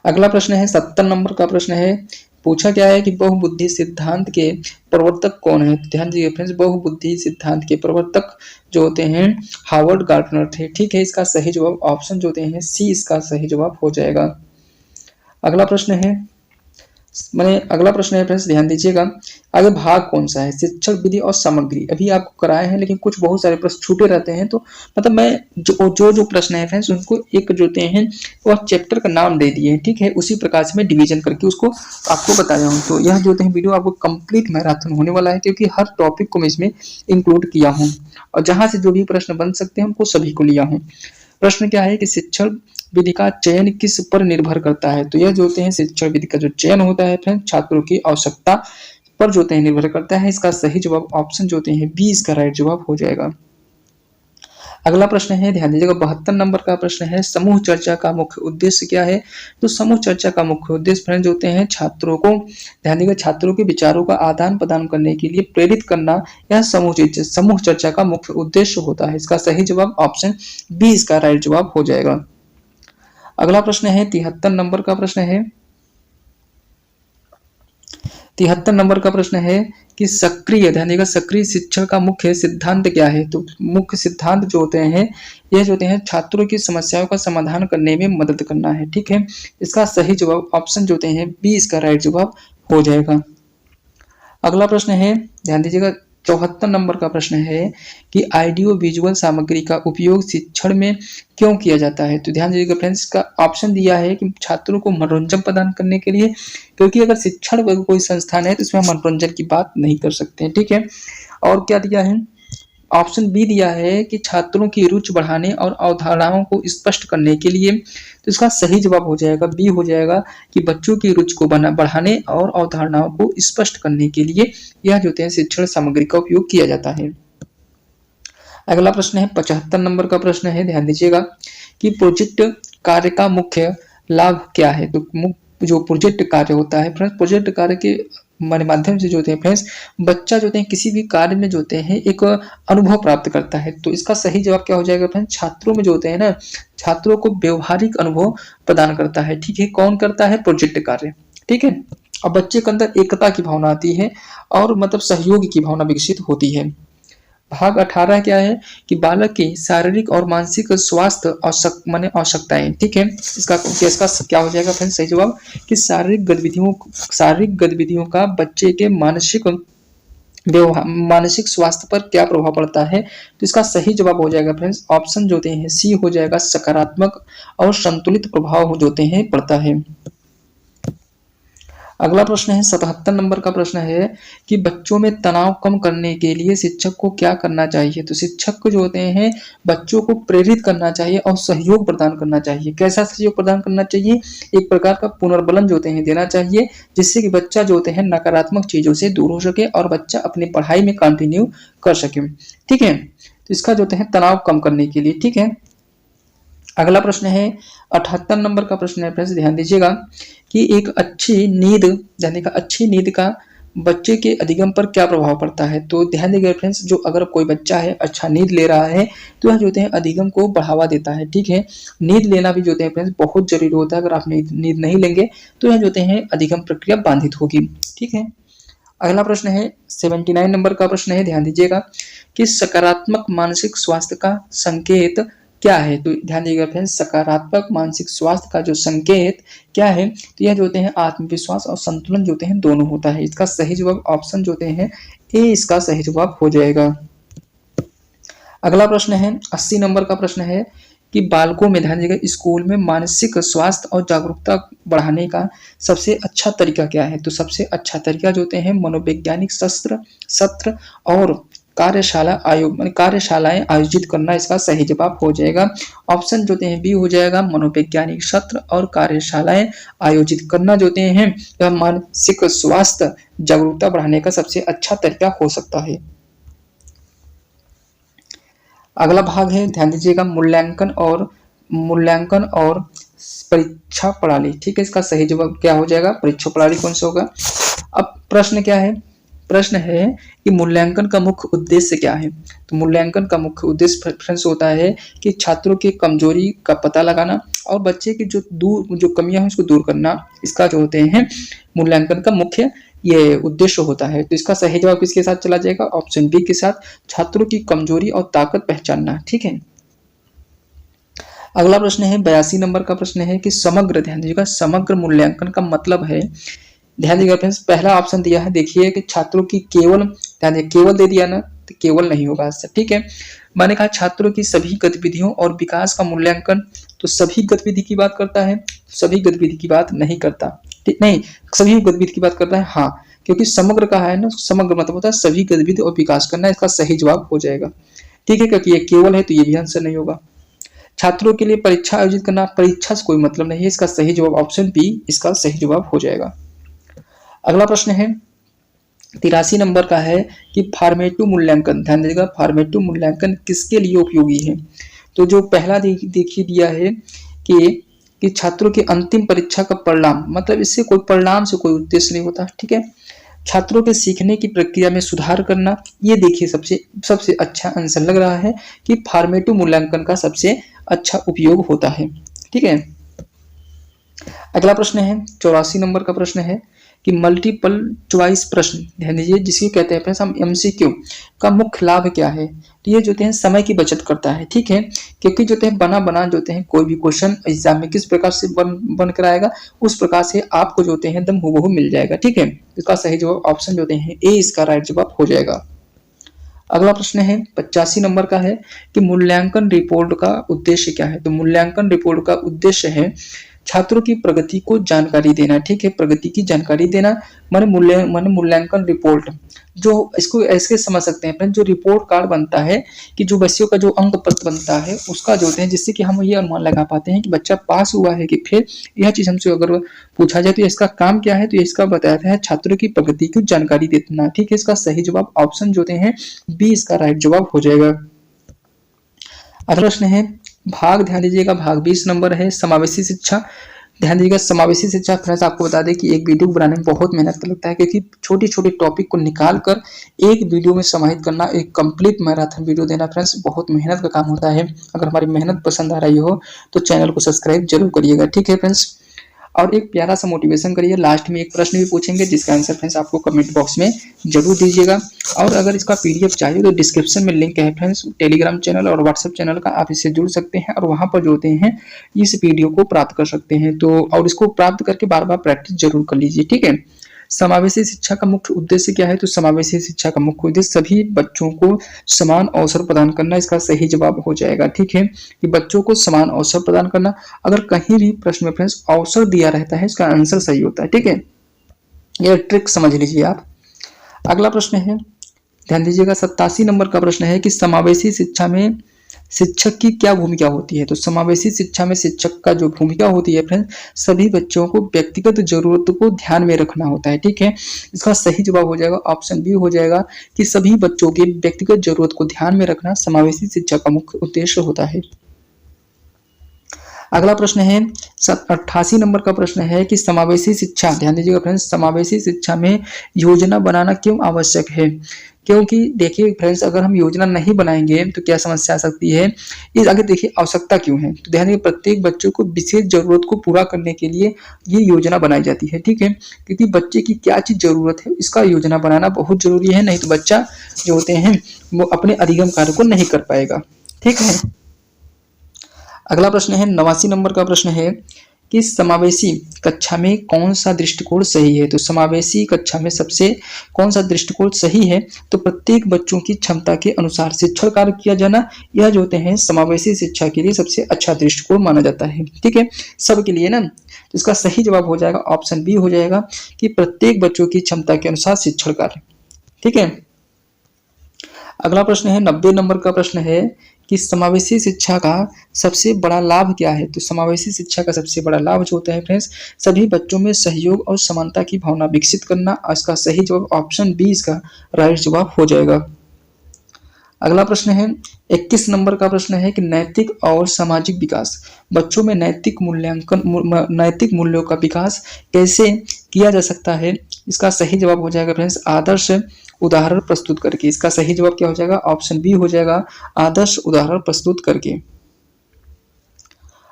अगला प्रश्न है 70 नंबर का प्रश्न है, पूछा क्या है कि बहुबुद्धि सिद्धांत के प्रवर्तक कौन है, ध्यान दीजिए फ्रेंड्स, बहुबुद्धि सिद्धांत के प्रवर्तक जो होते हैं हार्वर्ड गार्टनर थे, ठीक है। इसका सही जवाब ऑप्शन जो होते हैं सी इसका सही जवाब हो जाएगा। अगला प्रश्न है फ्रेंड्स, ध्यान दीजिएगा, आगे भाग कौन सा है, शिक्षण विधि और सामग्री, अभी आपको कराए हैं लेकिन कुछ बहुत सारे प्रश्न छूटे रहते हैं, तो मतलब मैं जो प्रश्न है फ्रेंड्स उनको एक जोते हैं वह चैप्टर का नाम दे दिए हैं, ठीक है, उसी प्रकार से मैं डिवीजन करके उसको आपको बताया हूँ। तो यह जो है वीडियो आपको कंप्लीट मैराथन होने वाला है, क्योंकि हर टॉपिक को मैं इसमें इंक्लूड किया हूँ और जहां से जो भी प्रश्न बन सकते हैं उनको सभी को लिया हूँ। प्रश्न क्या है कि शिक्षण विधि का चयन किस पर निर्भर करता है, तो यह जो होते हैं शिक्षण विधि का जो चयन होता है फ्रेंड छात्रों की आवश्यकता पर जो होते हैं निर्भर करता है। इसका सही जवाब ऑप्शन जो होते हैं बी इसका राइट जवाब हो जाएगा। अगला प्रश्न है, ध्यान दीजिएगा, 72 नंबर का प्रश्न है, समूह चर्चा का मुख्य उद्देश्य क्या है, तो समूह चर्चा का मुख्य उद्देश्य फ्रेंड जो होते हैं छात्रों को, ध्यान दीजिएगा, छात्रों के विचारों का आदान प्रदान करने के लिए प्रेरित करना, यह समूह चर्चा का मुख्य उद्देश्य होता है। इसका सही जवाब ऑप्शन बी इसका राइट जवाब हो जाएगा। अगला प्रश्न है 73 नंबर का प्रश्न है, 73 नंबर का प्रश्न है कि सक्रिय, ध्यान देगा, सक्रिय शिक्षण का मुख्य सिद्धांत क्या है, तो मुख्य सिद्धांत जो होते हैं यह जो होते हैं छात्रों की समस्याओं का समाधान करने में मदद करना है, ठीक है। इसका सही जवाब ऑप्शन जो होते हैं बी इसका राइट जवाब हो जाएगा। अगला प्रश्न है, ध्यान दीजिएगा, 74 नंबर का प्रश्न है कि ऑडियो विजुअल सामग्री का उपयोग शिक्षण में क्यों किया जाता है, तो ध्यान दीजिएगा फ्रेंड्स, का ऑप्शन दिया है कि छात्रों को मनोरंजन प्रदान करने के लिए, क्योंकि अगर शिक्षण कोई संस्थान है तो इसमें मनोरंजन की बात नहीं कर सकते हैं, ठीक है। और क्या दिया है, ऑप्शन बी दिया है कि छात्रों की रुचि बढ़ाने और अवधारणाओं को स्पष्ट करने के लिए, तो इसका सही जवाब हो जाएगा बी हो जाएगा कि बच्चों की रुचि को बढ़ाने और अवधारणाओं को स्पष्ट करने के लिए यह जो है शिक्षण सामग्री का उपयोग किया जाता है। अगला प्रश्न है 75 नंबर का प्रश्न है, ध्यान दीजिएगा कि प्रोजेक्ट कार्य का मुख्य लाभ क्या है, तो जो प्रोजेक्ट कार्य होता है फ्रेंड्स, प्रोजेक्ट कार्य के माध्यम से जो होते हैं फ्रेंड्स बच्चा जो होते हैं किसी भी कार्य में जो होते हैं एक अनुभव प्राप्त करता है। तो इसका सही जवाब क्या हो जाएगा फ्रेंड्स, छात्रों में जो होते हैं ना, छात्रों को व्यवहारिक अनुभव प्रदान करता है, ठीक है। कौन करता है, प्रोजेक्ट कार्य, ठीक है। और बच्चे के अंदर एकता की भावना आती है और मतलब सहयोग की भावना विकसित होती है। भाग 18 क्या है कि बालक की शारीरिक और मानसिक स्वास्थ्य आवश्यकताएं, ठीक है। इसका क्या हो जाएगा फ्रेंड्स, सही जवाब कि शारीरिक गतिविधियों का बच्चे के मानसिक मानसिक स्वास्थ्य पर क्या प्रभाव पड़ता है? तो इसका सही जवाब हो जाएगा फ्रेंड्स ऑप्शन जो होते हैं सी हो जाएगा, सकारात्मक और संतुलित प्रभाव जो होते हैं पड़ता है। अगला प्रश्न है 77 नंबर का प्रश्न है कि बच्चों में तनाव कम करने के लिए शिक्षक को क्या करना चाहिए? तो शिक्षक को जो होते हैं बच्चों को प्रेरित करना चाहिए और सहयोग प्रदान करना चाहिए। कैसा सहयोग प्रदान करना चाहिए? एक प्रकार का पुनर्बलन जो होते हैं देना चाहिए, जिससे कि बच्चा जो होते हैं नकारात्मक चीजों से दूर हो सके और बच्चा अपनी पढ़ाई में कंटिन्यू कर सके। ठीक है, तो इसका जो होते हैं तनाव कम करने के लिए। ठीक है, अगला प्रश्न है 78 नंबर का प्रश्न है फ्रेंड्स, ध्यान दीजिएगा कि एक अच्छी नींद यानी का अच्छी नींद का बच्चे के अधिगम पर क्या प्रभाव पड़ता है? तो ध्यान दीजिएगा फ्रेंड्स, जो अगर कोई बच्चा है अच्छा नींद ले रहा है तो यह जो होते हैं अधिगम को बढ़ावा देता है। ठीक है, नींद लेना भी जो होते हैं फ्रेंड्स बहुत जरूरी होता है। अगर आप नींद नहीं लेंगे तो यह जो होते हैं अधिगम प्रक्रिया बाधित होगी। ठीक है, अगला प्रश्न है 79 नंबर का प्रश्न है, ध्यान दीजिएगा कि सकारात्मक मानसिक स्वास्थ्य का संकेत क्या है? तो ध्यान दीजिएगा फ्रेंड्स, सकारात्मक मानसिक स्वास्थ्य का जो संकेत क्या है? तो यह जो होते हैं आत्मविश्वास और संतुलन जो होते हैं दोनों होता है। इसका सही जवाब ऑप्शन जो होते हैं ए इसका सही जवाब हो जाएगा। अगला प्रश्न है 80 नंबर का प्रश्न है कि बालकों में ध्यान दीजिएगा स्कूल में मानसिक स्वास्थ्य और जागरूकता बढ़ाने का सबसे अच्छा तरीका क्या है? तो सबसे अच्छा तरीका जो होते हैं मनोवैज्ञानिक सत्र और कार्यशालाएं आयोजित करना इसका सही जवाब हो जाएगा। ऑप्शन जो होते हैं बी हो जाएगा, मनोवैज्ञानिक सत्र और कार्यशालाएं आयोजित करना जो होते हैं यह मानसिक स्वास्थ्य जागरूकता बढ़ाने का सबसे अच्छा तरीका हो सकता है। अगला भाग है, ध्यान दीजिएगा मूल्यांकन और परीक्षा प्रणाली। ठीक है, इसका सही जवाब क्या हो जाएगा? परीक्षा प्रणाली कौन सा होगा? अब प्रश्न क्या है? प्रश्न है कि मूल्यांकन का मुख्य उद्देश्य क्या है? तो मूल्यांकन का मुख्य उद्देश्य फ्रेंड्स होता है कि छात्रों की कमजोरी का पता लगाना और बच्चे की जो कमियां हैं उसको दूर करना। इसका जो होते हैं मूल्यांकन का मुख्य ये उद्देश्य होता है। तो इसका सही जवाब किसके साथ चला जाएगा? ऑप्शन बी के साथ, छात्रों की कमजोरी और ताकत पहचानना। ठीक है, अगला प्रश्न है 82 नंबर का प्रश्न है कि समग्र, ध्यान दीजिएगा समग्र मूल्यांकन का मतलब है, ध्यान दीजिएगा फ्रेंड्स पहला ऑप्शन दिया है देखिए कि छात्रों की केवल, ध्यान दीजिए केवल दे दिया ना, तो केवल नहीं होगा। ठीक है, मैंने कहा छात्रों की सभी गतिविधियों और विकास का मूल्यांकन, तो सभी गतिविधि की बात करता है, सभी गतिविधि की बात नहीं करता। ठीक नहीं, सभी गतिविधि की बात करता है हाँ, क्योंकि समग्र कहा है ना, समग्र मतलब होता है सभी गतिविधि और विकास करना, इसका सही जवाब हो जाएगा। ठीक है, क्योंकि ये केवल है तो ये भी आंसर नहीं होगा। छात्रों के लिए परीक्षा आयोजित करना, परीक्षा से कोई मतलब नहीं है, इसका सही जवाब ऑप्शन बी इसका सही जवाब हो जाएगा। अगला प्रश्न है 83 नंबर का है कि फॉर्मेटिव मूल्यांकन, ध्यान दीजिएगा फॉर्मेटिव मूल्यांकन किसके लिए उपयोगी है? तो जो पहला देखिए दिया है कि छात्रों की अंतिम परीक्षा का परिणाम, मतलब इससे कोई परिणाम से कोई उद्देश्य नहीं होता। ठीक है, छात्रों के सीखने की प्रक्रिया में सुधार करना, ये देखिए सबसे अच्छा आंसर लग रहा है कि फॉर्मेटिव मूल्यांकन का सबसे अच्छा उपयोग होता है। ठीक है, अगला प्रश्न है 84 नंबर का प्रश्न है कि मल्टीपल चॉइस प्रश्न, ध्यान दीजिए जिसको कहते हैं हम एमसीक्यू का मुख्य लाभ क्या है? तो ये जो है समय की बचत करता है। ठीक है, क्योंकि जो है बना जो है कोई भी क्वेश्चन एग्जाम में किस प्रकार से बन कर आएगा उस प्रकार से आपको जो है एकदम हूबहू मिल जाएगा। ठीक है, इसका सही जवाब ऑप्शन जो है ए इसका राइट जवाब हो जाएगा। अगला प्रश्न है 85 नंबर का है कि मूल्यांकन रिपोर्ट का उद्देश्य क्या है? तो मूल्यांकन रिपोर्ट का उद्देश्य है छात्रों की प्रगति को जानकारी देना। ठीक है, प्रगति की जानकारी देना माने मूल्यांकन रिपोर्ट, जो इसको ऐसे समझ सकते हैं जो रिपोर्ट कार्ड बनता है कि जो बच्चों का जो अंक पत्र बनता है उसका जो है जिससे कि हम ये अनुमान लगा पाते हैं कि बच्चा पास हुआ है कि फिर। यह चीज हमसे अगर पूछा जाए तो इसका काम क्या है? तो इसका बताया है छात्रों की प्रगति की जानकारी देना। ठीक है, इसका सही जवाब ऑप्शन जो हैं बी इसका राइट जवाब हो जाएगा। अगला प्रश्न है भाग, ध्यान दीजिएगा भाग 20 नंबर है समावेशी शिक्षा। ध्यान दीजिएगा समावेशी शिक्षा फ्रेंड्स आपको बता दें कि एक वीडियो बनाने में बहुत मेहनत लगता है, क्योंकि छोटी छोटी टॉपिक को निकाल कर एक वीडियो में समाहित करना, एक कंप्लीट मैराथन वीडियो देना फ्रेंड्स बहुत मेहनत का काम होता है। अगर हमारी मेहनत पसंद आ रही हो तो चैनल को सब्सक्राइब जरूर करिएगा। ठीक है फ्रेंड्स, और एक प्यारा सा मोटिवेशन करिए, लास्ट में एक प्रश्न भी पूछेंगे जिसका आंसर फ्रेंड्स आपको कमेंट बॉक्स में जरूर दीजिएगा। और अगर इसका पीडीएफ चाहिए तो डिस्क्रिप्शन में लिंक है फ्रेंड्स, टेलीग्राम चैनल और व्हाट्सएप चैनल का, आप इससे जुड़ सकते हैं और वहां पर जो होते हैं इस वीडियो को प्राप्त कर सकते हैं। तो और इसको प्राप्त करके बार बार प्रैक्टिस जरूर कर लीजिए। ठीक है, समावेशी शिक्षा का मुख्य उद्देश्य क्या है? तो समावेशी शिक्षा का मुख्य उद्देश्य सभी बच्चों को समान अवसर प्रदान करना, इसका सही जवाब हो जाएगा। ठीक है, कि बच्चों को समान अवसर प्रदान करना। अगर कहीं भी प्रश्न में फ्रेंड्स अवसर दिया रहता है, इसका आंसर सही होता है। ठीक है, यह ट्रिक समझ लीजिए आप। अगला प्रश्न है, ध्यान दीजिएगा, 87 नंबर का प्रश्न है कि समावेशी शिक्षा में शिक्षक की क्या भूमिका होती है? तो समावेशी शिक्षा में शिक्षक का जो भूमिका होती है फ्रेंड्स, सभी बच्चों को व्यक्तिगत जरूरत को ध्यान में रखना होता है। ठीक है, इसका सही जवाब हो जाएगा ऑप्शन बी हो जाएगा कि सभी बच्चों के व्यक्तिगत जरूरत को ध्यान में रखना समावेशी शिक्षा का मुख्य उद्देश्य होता है। अगला प्रश्न है 88 नंबर का प्रश्न है कि समावेशी शिक्षा, ध्यान दीजिएगा फ्रेंड्स, समावेशी शिक्षा में योजना बनाना क्यों आवश्यक है? क्योंकि देखिए फ्रेंड्स, अगर हम योजना नहीं बनाएंगे तो क्या समस्या आ सकती है, इस आगे देखिए आवश्यकता क्यों है। तो ध्यान दीजिए, प्रत्येक बच्चों को विशेष जरूरत को पूरा करने के लिए ये योजना बनाई जाती है। ठीक है, क्योंकि बच्चे की क्या चीज जरूरत है, इसका योजना बनाना बहुत जरूरी है, नहीं तो बच्चा जो होते हैं वो अपने अधिगम कार्य को नहीं कर पाएगा। ठीक है, अगला प्रश्न है 89 नंबर का प्रश्न है कि समावेशी कक्षा में कौन सा दृष्टिकोण सही है? तो समावेशी कक्षा में सबसे कौन सा दृष्टिकोण सही है? तो प्रत्येक बच्चों की क्षमता के अनुसार शिक्षण कार्य किया जाना, यह जो होते हैं समावेशी शिक्षा के लिए सबसे अच्छा दृष्टिकोण माना जाता है। ठीक है, सबके लिए ना, तो इसका सही जवाब हो जाएगा ऑप्शन बी हो जाएगा कि प्रत्येक बच्चों की क्षमता के अनुसार शिक्षण कार्य। ठीक है, अगला प्रश्न है 90 नंबर का प्रश्न है कि समावेशी शिक्षा का सबसे बड़ा लाभ क्या है? तो समावेशी शिक्षा का सबसे बड़ा लाभ जो होता है फ्रेंड्स, सभी बच्चों में सहयोग और समानता की भावना विकसित करना। इसका सही जवाब ऑप्शन बी इसका राइट जवाब हो जाएगा। अगला प्रश्न है 21 नंबर का प्रश्न है कि नैतिक और सामाजिक विकास, बच्चों में नैतिक नैतिक मूल्यों का विकास कैसे किया जा सकता है? इसका सही जवाब हो जाएगा फ्रेंड्स आदर्श उदाहरण प्रस्तुत करके। इसका सही जवाब क्या हो जाएगा? ऑप्शन बी हो जाएगा आदर्श उदाहरण प्रस्तुत करके।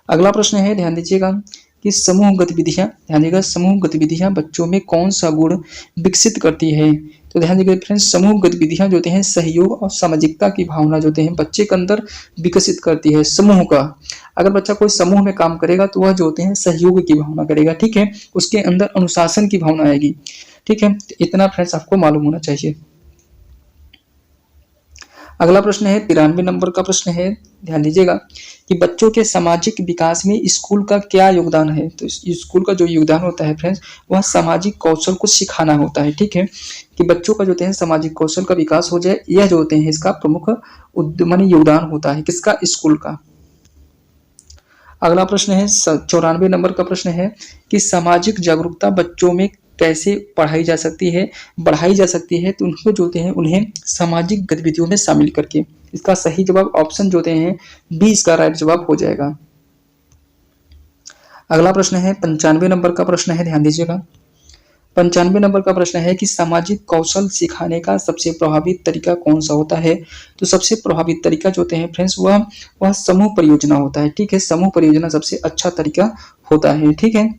अगला प्रश्न है, ध्यान दीजिएगा कि समूह गतिविधियां, ध्यान दीजिएगा समूह गतिविधियां बच्चों में कौन सा गुण विकसित करती है? तो ध्यान दीजिएगा फ्रेंड्स, समूह गतिविधियां जो होते हैं सहयोग और सामाजिकता की भावना जो होते हैं बच्चे के अंदर विकसित करती है। समूह का, अगर बच्चा कोई समूह में काम करेगा तो वह जो होते हैं सहयोग की भावना करेगा। ठीक है, उसके अंदर अनुशासन की भावना आएगी। ठीक है, इतना फ्रेंड्स आपको मालूम होना चाहिए। अगला प्रश्न है 93 नंबर का प्रश्न है, ध्यान दीजिएगा कि बच्चों के सामाजिक विकास में स्कूल का क्या योगदान है? तो स्कूल का जो योगदान होता है फ्रेंड्स, वह सामाजिक कौशल को सिखाना होता है। ठीक है, कि बच्चों का जो होते हैं सामाजिक कौशल का विकास हो जाए, यह जो होते हैं इसका प्रमुख माने योगदान होता है किसका? स्कूल का। अगला प्रश्न है 94 नंबर का प्रश्न है कि सामाजिक जागरूकता बच्चों में कैसे पढ़ाई जा सकती है, बढ़ाई जा सकती है? तो उनको जो होते हैं उन्हें सामाजिक गतिविधियों में शामिल करके। इसका सही जवाब ऑप्शन जो होते हैं बी इसका राइट जवाब हो जाएगा। अगला प्रश्न है 95 नंबर का प्रश्न है, ध्यान दीजिएगा 95 नंबर का प्रश्न है कि सामाजिक कौशल सिखाने का सबसे प्रभावी तरीका कौन सा होता है? तो सबसे प्रभावी तरीका जो होते हैं फ्रेंड्स वह समूह परियोजना होता है। ठीक है, समूह परियोजना सबसे अच्छा तरीका होता है। ठीक है,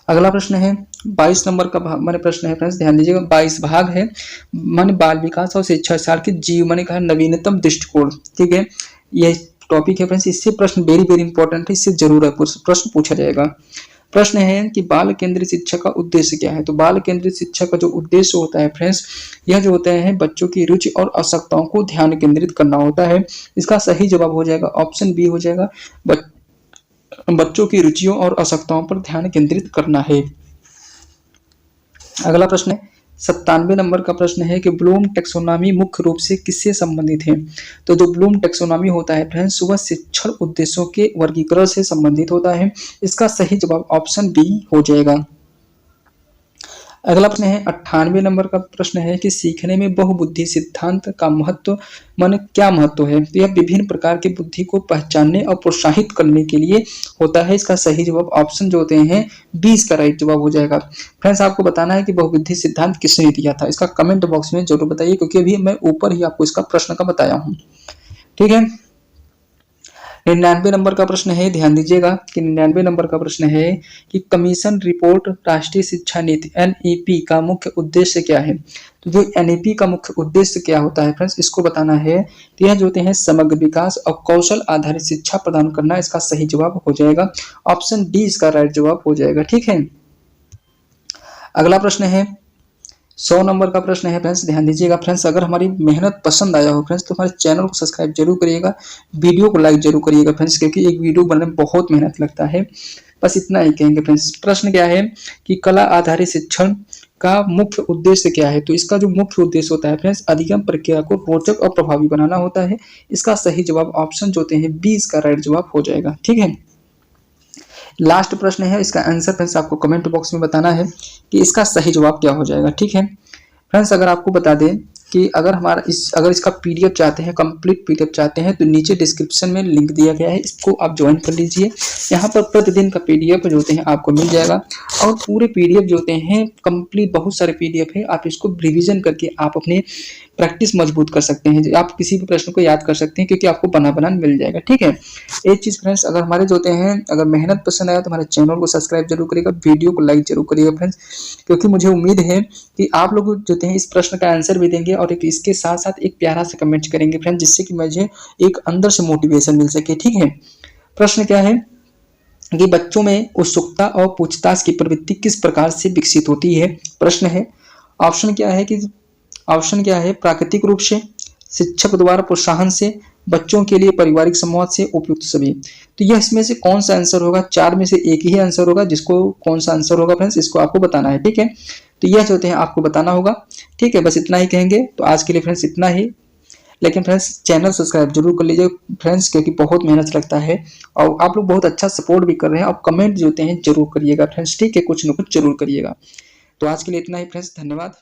अगला प्रश्न है 22 नंबर का माने प्रश्न है फ्रेंड्स, ध्यान दीजिएगा 22 भाग है माने बाल विकास और शिक्षा साल के जीव माने कहा नवीनतम दृष्टिकोण। ठीक है, यह टॉपिक है फ्रेंड्स, इससे प्रश्न वेरी वेरी इंपॉर्टेंट है, इससे जरूर प्रश्न पूछा जाएगा। प्रश्न है कि बाल केंद्रित शिक्षा का उद्देश्य क्या है? तो बाल केंद्रित शिक्षा का जो उद्देश्य होता है फ्रेंड्स, यह जो होता है बच्चों की रुचि और आवश्यकताओं को ध्यान केंद्रित करना होता है। इसका सही जवाब हो जाएगा ऑप्शन बी हो जाएगा बच्चों की रुचियों और आवश्यकताओं पर ध्यान केंद्रित करना है। अगला प्रश्न है 97 नंबर का प्रश्न है कि ब्लूम टेक्सोनॉमी मुख्य रूप से किससे संबंधित है? तो जो ब्लूम टेक्सोनॉमी होता है फ्रेंड्स, वह शिक्षण उद्देश्यों के वर्गीकरण से संबंधित होता है। इसका सही जवाब ऑप्शन बी हो जाएगा। अगला प्रश्न है 98 नंबर का प्रश्न है कि सीखने में बहुबुद्धि सिद्धांत का महत्व माने क्या महत्व है? तो यह विभिन्न प्रकार की बुद्धि को पहचानने और प्रोत्साहित करने के लिए होता है। इसका सही जवाब ऑप्शन जो होते हैं 20 का राइट जवाब हो जाएगा। फ्रेंड्स, आपको बताना है कि बहुबुद्धि सिद्धांत किसने दिया था, इसका कमेंट बॉक्स में जरूर बताइए, क्योंकि अभी मैं ऊपर ही आपको इसका प्रश्न का बताया हूँ। ठीक है, 99 नंबर का प्रश्न है, ध्यान दीजिएगा कि 99 नंबर का प्रश्न है कि कमीशन रिपोर्ट राष्ट्रीय शिक्षा नीति एनईपी का मुख्य उद्देश्य क्या है? तो जो एनईपी का मुख्य उद्देश्य क्या होता है फ्रेंड्स, इसको बताना है। तो यह जो होते हैं समग्र विकास और कौशल आधारित शिक्षा प्रदान करना। इसका सही जवाब हो जाएगा ऑप्शन डी इसका राइट जवाब हो जाएगा। ठीक है, अगला प्रश्न है 100 नंबर का प्रश्न है फ्रेंड्स, ध्यान दीजिएगा फ्रेंड्स। अगर हमारी मेहनत पसंद आया हो फ्रेंड्स तो हमारे चैनल को सब्सक्राइब जरूर करिएगा, वीडियो को लाइक जरूर करिएगा फ्रेंड्स, क्योंकि एक वीडियो बनने में बहुत मेहनत लगता है। बस इतना ही कहेंगे फ्रेंड्स। प्रश्न क्या है कि कला आधारित शिक्षण का मुख्य उद्देश्य क्या है? तो इसका जो मुख्य उद्देश्य होता है फ्रेंड्स, अधिगम प्रक्रिया को रोचक और प्रभावी बनाना होता है। इसका सही जवाब ऑप्शन जो होते हैं 20 का राइट जवाब हो जाएगा। ठीक है, लास्ट प्रश्न है, इसका आंसर फ्रेंड्स आपको कमेंट बॉक्स में बताना है कि इसका सही जवाब क्या हो जाएगा। ठीक है फ्रेंड्स, अगर आपको बता दें कि अगर इसका पीडीएफ चाहते हैं, कंप्लीट पीडीएफ चाहते हैं, तो नीचे डिस्क्रिप्शन में लिंक दिया गया है, इसको आप ज्वाइन कर लीजिए। यहाँ पर प्रतिदिन का पीडीएफ जो होते हैं आपको मिल जाएगा, और पूरे पीडीएफ जो होते हैं कंप्लीट, बहुत सारे पीडीएफ है, आप इसको रिवीजन करके आप अपने प्रैक्टिस मजबूत कर सकते हैं। आप किसी भी प्रश्न को याद कर सकते हैं, क्योंकि आपको बना बना मिल जाएगा। ठीक है, एक चीज फ्रेंड्स, अगर हमारे जो होते हैं, अगर मेहनत पसंद आया तो हमारे चैनल को सब्सक्राइब जरूर करिएगा, वीडियो को लाइक जरूर करिएगा फ्रेंड्स, क्योंकि मुझे उम्मीद है कि आप लोग जो होते हैं इस प्रश्न का आंसर भी देंगे, और इसके साथ साथ एक प्यारा सा कमेंट करेंगे फ्रेंड्स, जिससे कि मुझे एक अंदर से मोटिवेशन मिल सके। ठीक है, प्रश्न क्या है कि बच्चों में उत्सुकता और पूछताछ की प्रवृत्ति किस प्रकार से विकसित होती है? प्रश्न है, ऑप्शन क्या है प्राकृतिक रूप से, शिक्षक द्वारा प्रोत्साहन से, बच्चों के लिए पारिवारिक संवाद से, उपयुक्त सभी। तो यह इसमें से कौन सा आंसर होगा? चार में से एक ही आंसर होगा, जिसको कौन सा आंसर होगा फ्रेंड्स, इसको आपको बताना है। ठीक है, तो यह जो होते हैं आपको बताना होगा। ठीक है, बस इतना ही कहेंगे। तो आज के लिए फ्रेंड्स इतना ही, लेकिन फ्रेंड्स चैनल सब्सक्राइब जरूर कर लीजिए फ्रेंड्स, क्योंकि बहुत मेहनत लगता है, और आप लोग बहुत अच्छा सपोर्ट भी कर रहे हैं, और कमेंट जो होते हैं जरूर करिएगा फ्रेंड्स। ठीक है, कुछ न कुछ जरूर करिएगा। तो आज के लिए इतना ही फ्रेंड्स, धन्यवाद।